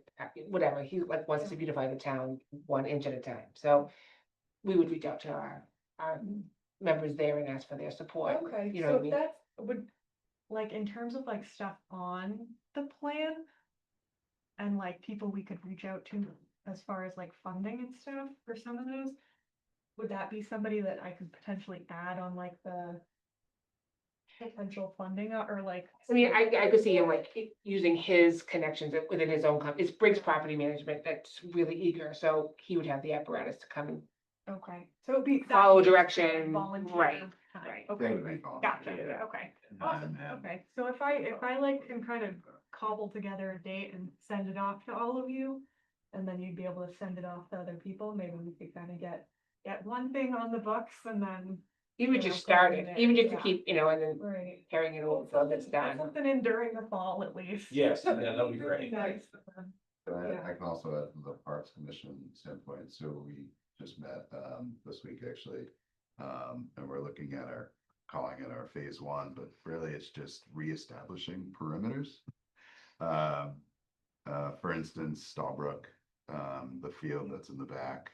Speaker 2: whatever, he like wants to beautify the town 1 inch at a time, so. We would reach out to our members there and ask for their support.
Speaker 1: okay,
Speaker 2: You know what I
Speaker 1: so
Speaker 2: mean?
Speaker 1: that would, like, in terms of like stuff on the plan. And like people we could reach out to as far as like funding and stuff for some of those. Would that be somebody that I could potentially add on like the potential funding or like?
Speaker 2: I mean, I could see him like using his connections within his own company. It's Briggs Property Management that's really eager, so he would have the apparatus to come and
Speaker 1: Okay, so it'd be.
Speaker 2: follow
Speaker 1: that'd be
Speaker 2: direction,
Speaker 1: volunteer
Speaker 2: right,
Speaker 1: time.
Speaker 2: right.
Speaker 1: Okay,
Speaker 4: They would be volunteer,
Speaker 1: gotcha,
Speaker 4: yeah.
Speaker 1: okay, awesome, okay, so if I like can kind of cobble together a date and send it off to all of you. And then you'd be able to send it off to other people, maybe we could kind of get one thing on the books and then.
Speaker 2: Even
Speaker 1: You know,
Speaker 2: just start
Speaker 1: go
Speaker 2: it,
Speaker 1: from there,
Speaker 2: even just to
Speaker 1: yeah.
Speaker 2: keep, and then
Speaker 1: Right.
Speaker 2: carrying it over until it's
Speaker 1: Get
Speaker 2: done.
Speaker 1: something in during the fall at least.
Speaker 3: Yes, yeah, that'd be
Speaker 1: Really
Speaker 3: great.
Speaker 1: nice.
Speaker 4: But
Speaker 1: Yeah.
Speaker 4: I can also add from the Parks Commission standpoint, so we just met this week actually. And we're looking at calling it our phase 1, but really it's just reestablishing perimeters. For instance, Stallbrook, the field that's in the back,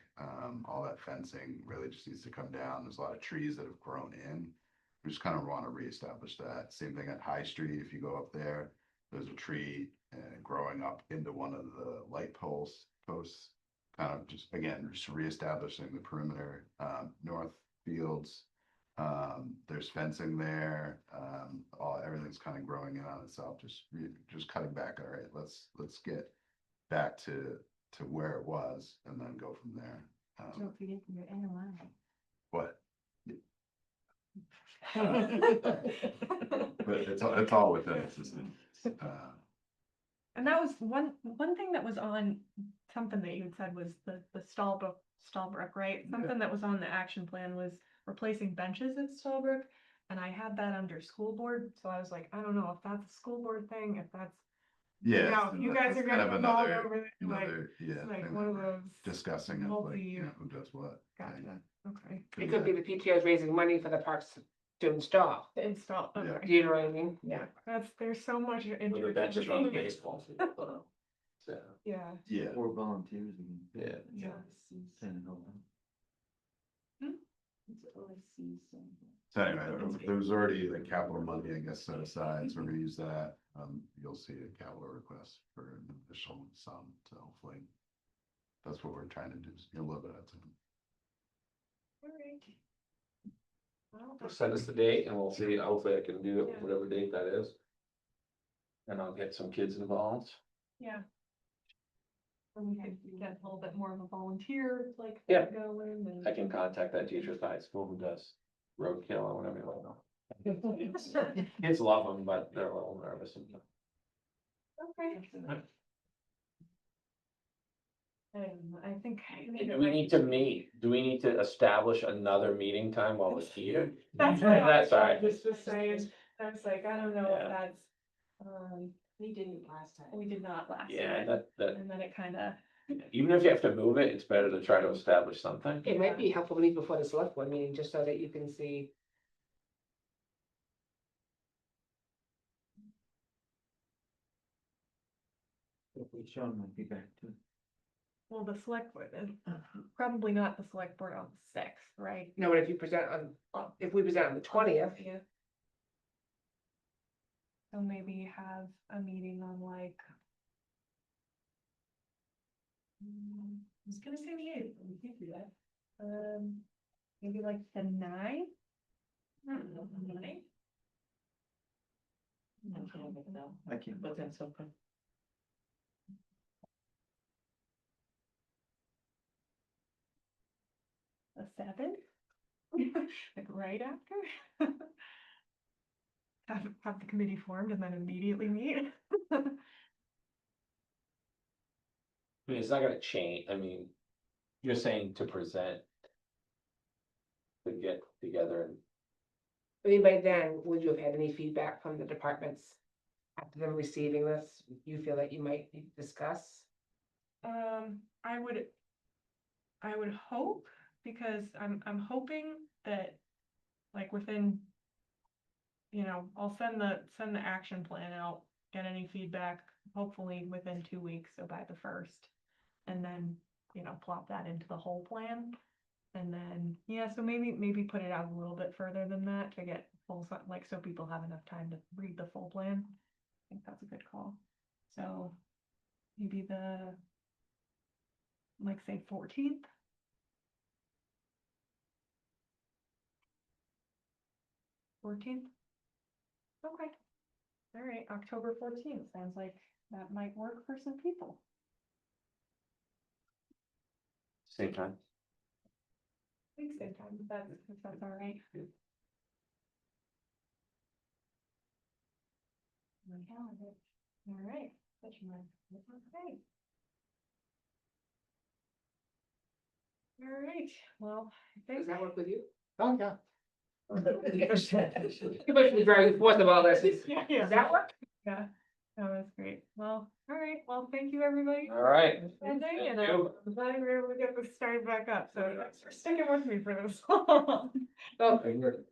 Speaker 4: all that fencing really just needs to come down. There's a lot of trees that have grown in. We just kind of want to reestablish that. Same thing at High Street. If you go up there, there's a tree growing up into one of the light posts. Kind of just, again, just reestablishing the perimeter. North Fields, there's fencing there. Everything's kind of growing in on itself. Just cutting back. All right, let's get back to where it was and then go from there.
Speaker 5: Don't forget your NOI.
Speaker 4: What? But it's all within it.
Speaker 1: And that was one thing that was on, something that you had said was the Stallbrook, right? Something that was on the action plan was replacing benches at Stallbrook. And I had that under school board, so I was like, I don't know if that's a school board thing, if that's,
Speaker 4: Yeah.
Speaker 1: now,
Speaker 4: so
Speaker 1: you guys
Speaker 4: that's
Speaker 1: are
Speaker 4: kind
Speaker 1: getting
Speaker 4: of
Speaker 1: involved
Speaker 4: another-
Speaker 1: over there, like,
Speaker 4: Another, yeah.
Speaker 1: it's like
Speaker 4: thing
Speaker 1: one
Speaker 4: that
Speaker 1: of
Speaker 4: we're
Speaker 1: those.
Speaker 4: Discussing of like, you know, who does what.
Speaker 1: Gotcha,
Speaker 4: and-
Speaker 1: okay.
Speaker 2: It could be the PTO's raising money for the parks to install.
Speaker 1: To install,
Speaker 4: Yeah.
Speaker 2: Do
Speaker 1: okay,
Speaker 2: you know what I mean?
Speaker 1: yeah, there's so much
Speaker 3: With the benches on the baseball field. So,
Speaker 1: Yeah,
Speaker 4: Yeah,
Speaker 6: Or volunteers. again.
Speaker 3: Yeah.
Speaker 1: yeah.
Speaker 6: Send it over.
Speaker 1: Hmm?
Speaker 6: It's OSC, so.
Speaker 4: so anyway, there's already like capital money, I guess, set aside, so we're gonna use that. You'll see a capital request for an additional sum, so hopefully. That's what we're trying to do, is get a little bit of time.
Speaker 1: Alright. Well,
Speaker 3: Well, send us the date and we'll see, hopefully I can do it,
Speaker 1: Yeah.
Speaker 3: whatever date that is. And I'll get some kids involved.
Speaker 1: yeah. And we could get a little bit more of a volunteer, like,
Speaker 3: Yeah.
Speaker 1: going and.
Speaker 3: I can contact that teacher at the high school who does roadkill or whatever you want to know. Kids love them, but they're a little nervous.
Speaker 1: Okay. I think.
Speaker 3: Do we need to meet, do we need to establish another meeting time while we're here?
Speaker 1: That's what I
Speaker 3: That's all right.
Speaker 1: was just saying, I was like, I don't know
Speaker 3: Yeah.
Speaker 1: if that's,
Speaker 5: We didn't last time.
Speaker 1: we did not last
Speaker 3: Yeah,
Speaker 1: time.
Speaker 3: that,
Speaker 1: And then it kinda,
Speaker 3: even if you have to move it, it's better to try to establish something.
Speaker 2: It might be helpful to meet before the select board meeting, just so that you can see.
Speaker 6: Sean might be back too.
Speaker 1: well, the select board, probably not the select board on the sixth, right?
Speaker 2: No, but if you present on, if we present on the 20th,
Speaker 1: So maybe have a meeting on like. I was gonna say the eighth, but we can't do that. Maybe like the ninth? Ninth?
Speaker 6: I can't.
Speaker 8: But that's okay.
Speaker 1: The seventh? Like right after? Have the committee formed and then immediately meet?
Speaker 3: I mean, it's not gonna change, I mean, you're saying to present. To get together and,
Speaker 2: I mean, by then, would you have had any feedback from the departments? After them receiving this, you feel that you might need to discuss?
Speaker 1: I would hope, because I'm hoping that, like, within. I'll send the action plan out, get any feedback, hopefully within 2 weeks, so by the first. And then, plop that into the whole plan. And then, yeah, so maybe put it out a little bit further than that to get full, like, so people have enough time to read the full plan. I think that's a good call. So maybe like, say 14th. 14th? Okay. All right, October 14th. Sounds like that might work for some people.
Speaker 3: same time.
Speaker 1: I think same time, if that's all right. My calendar. All right, that's my, okay. All right, well, I
Speaker 2: Does
Speaker 1: think.
Speaker 2: that work with you?
Speaker 6: Oh, yeah.
Speaker 2: You must be driving forth of all this.
Speaker 1: Yeah,
Speaker 2: Does that work?
Speaker 1: yeah. No, that's great. Well, all right, well, thank you, everybody.
Speaker 3: All right.
Speaker 1: Attending, and
Speaker 3: Thank you.
Speaker 1: I'm glad we were able to get this started back up, so thanks for sticking with me for this long.
Speaker 2: Okay, good.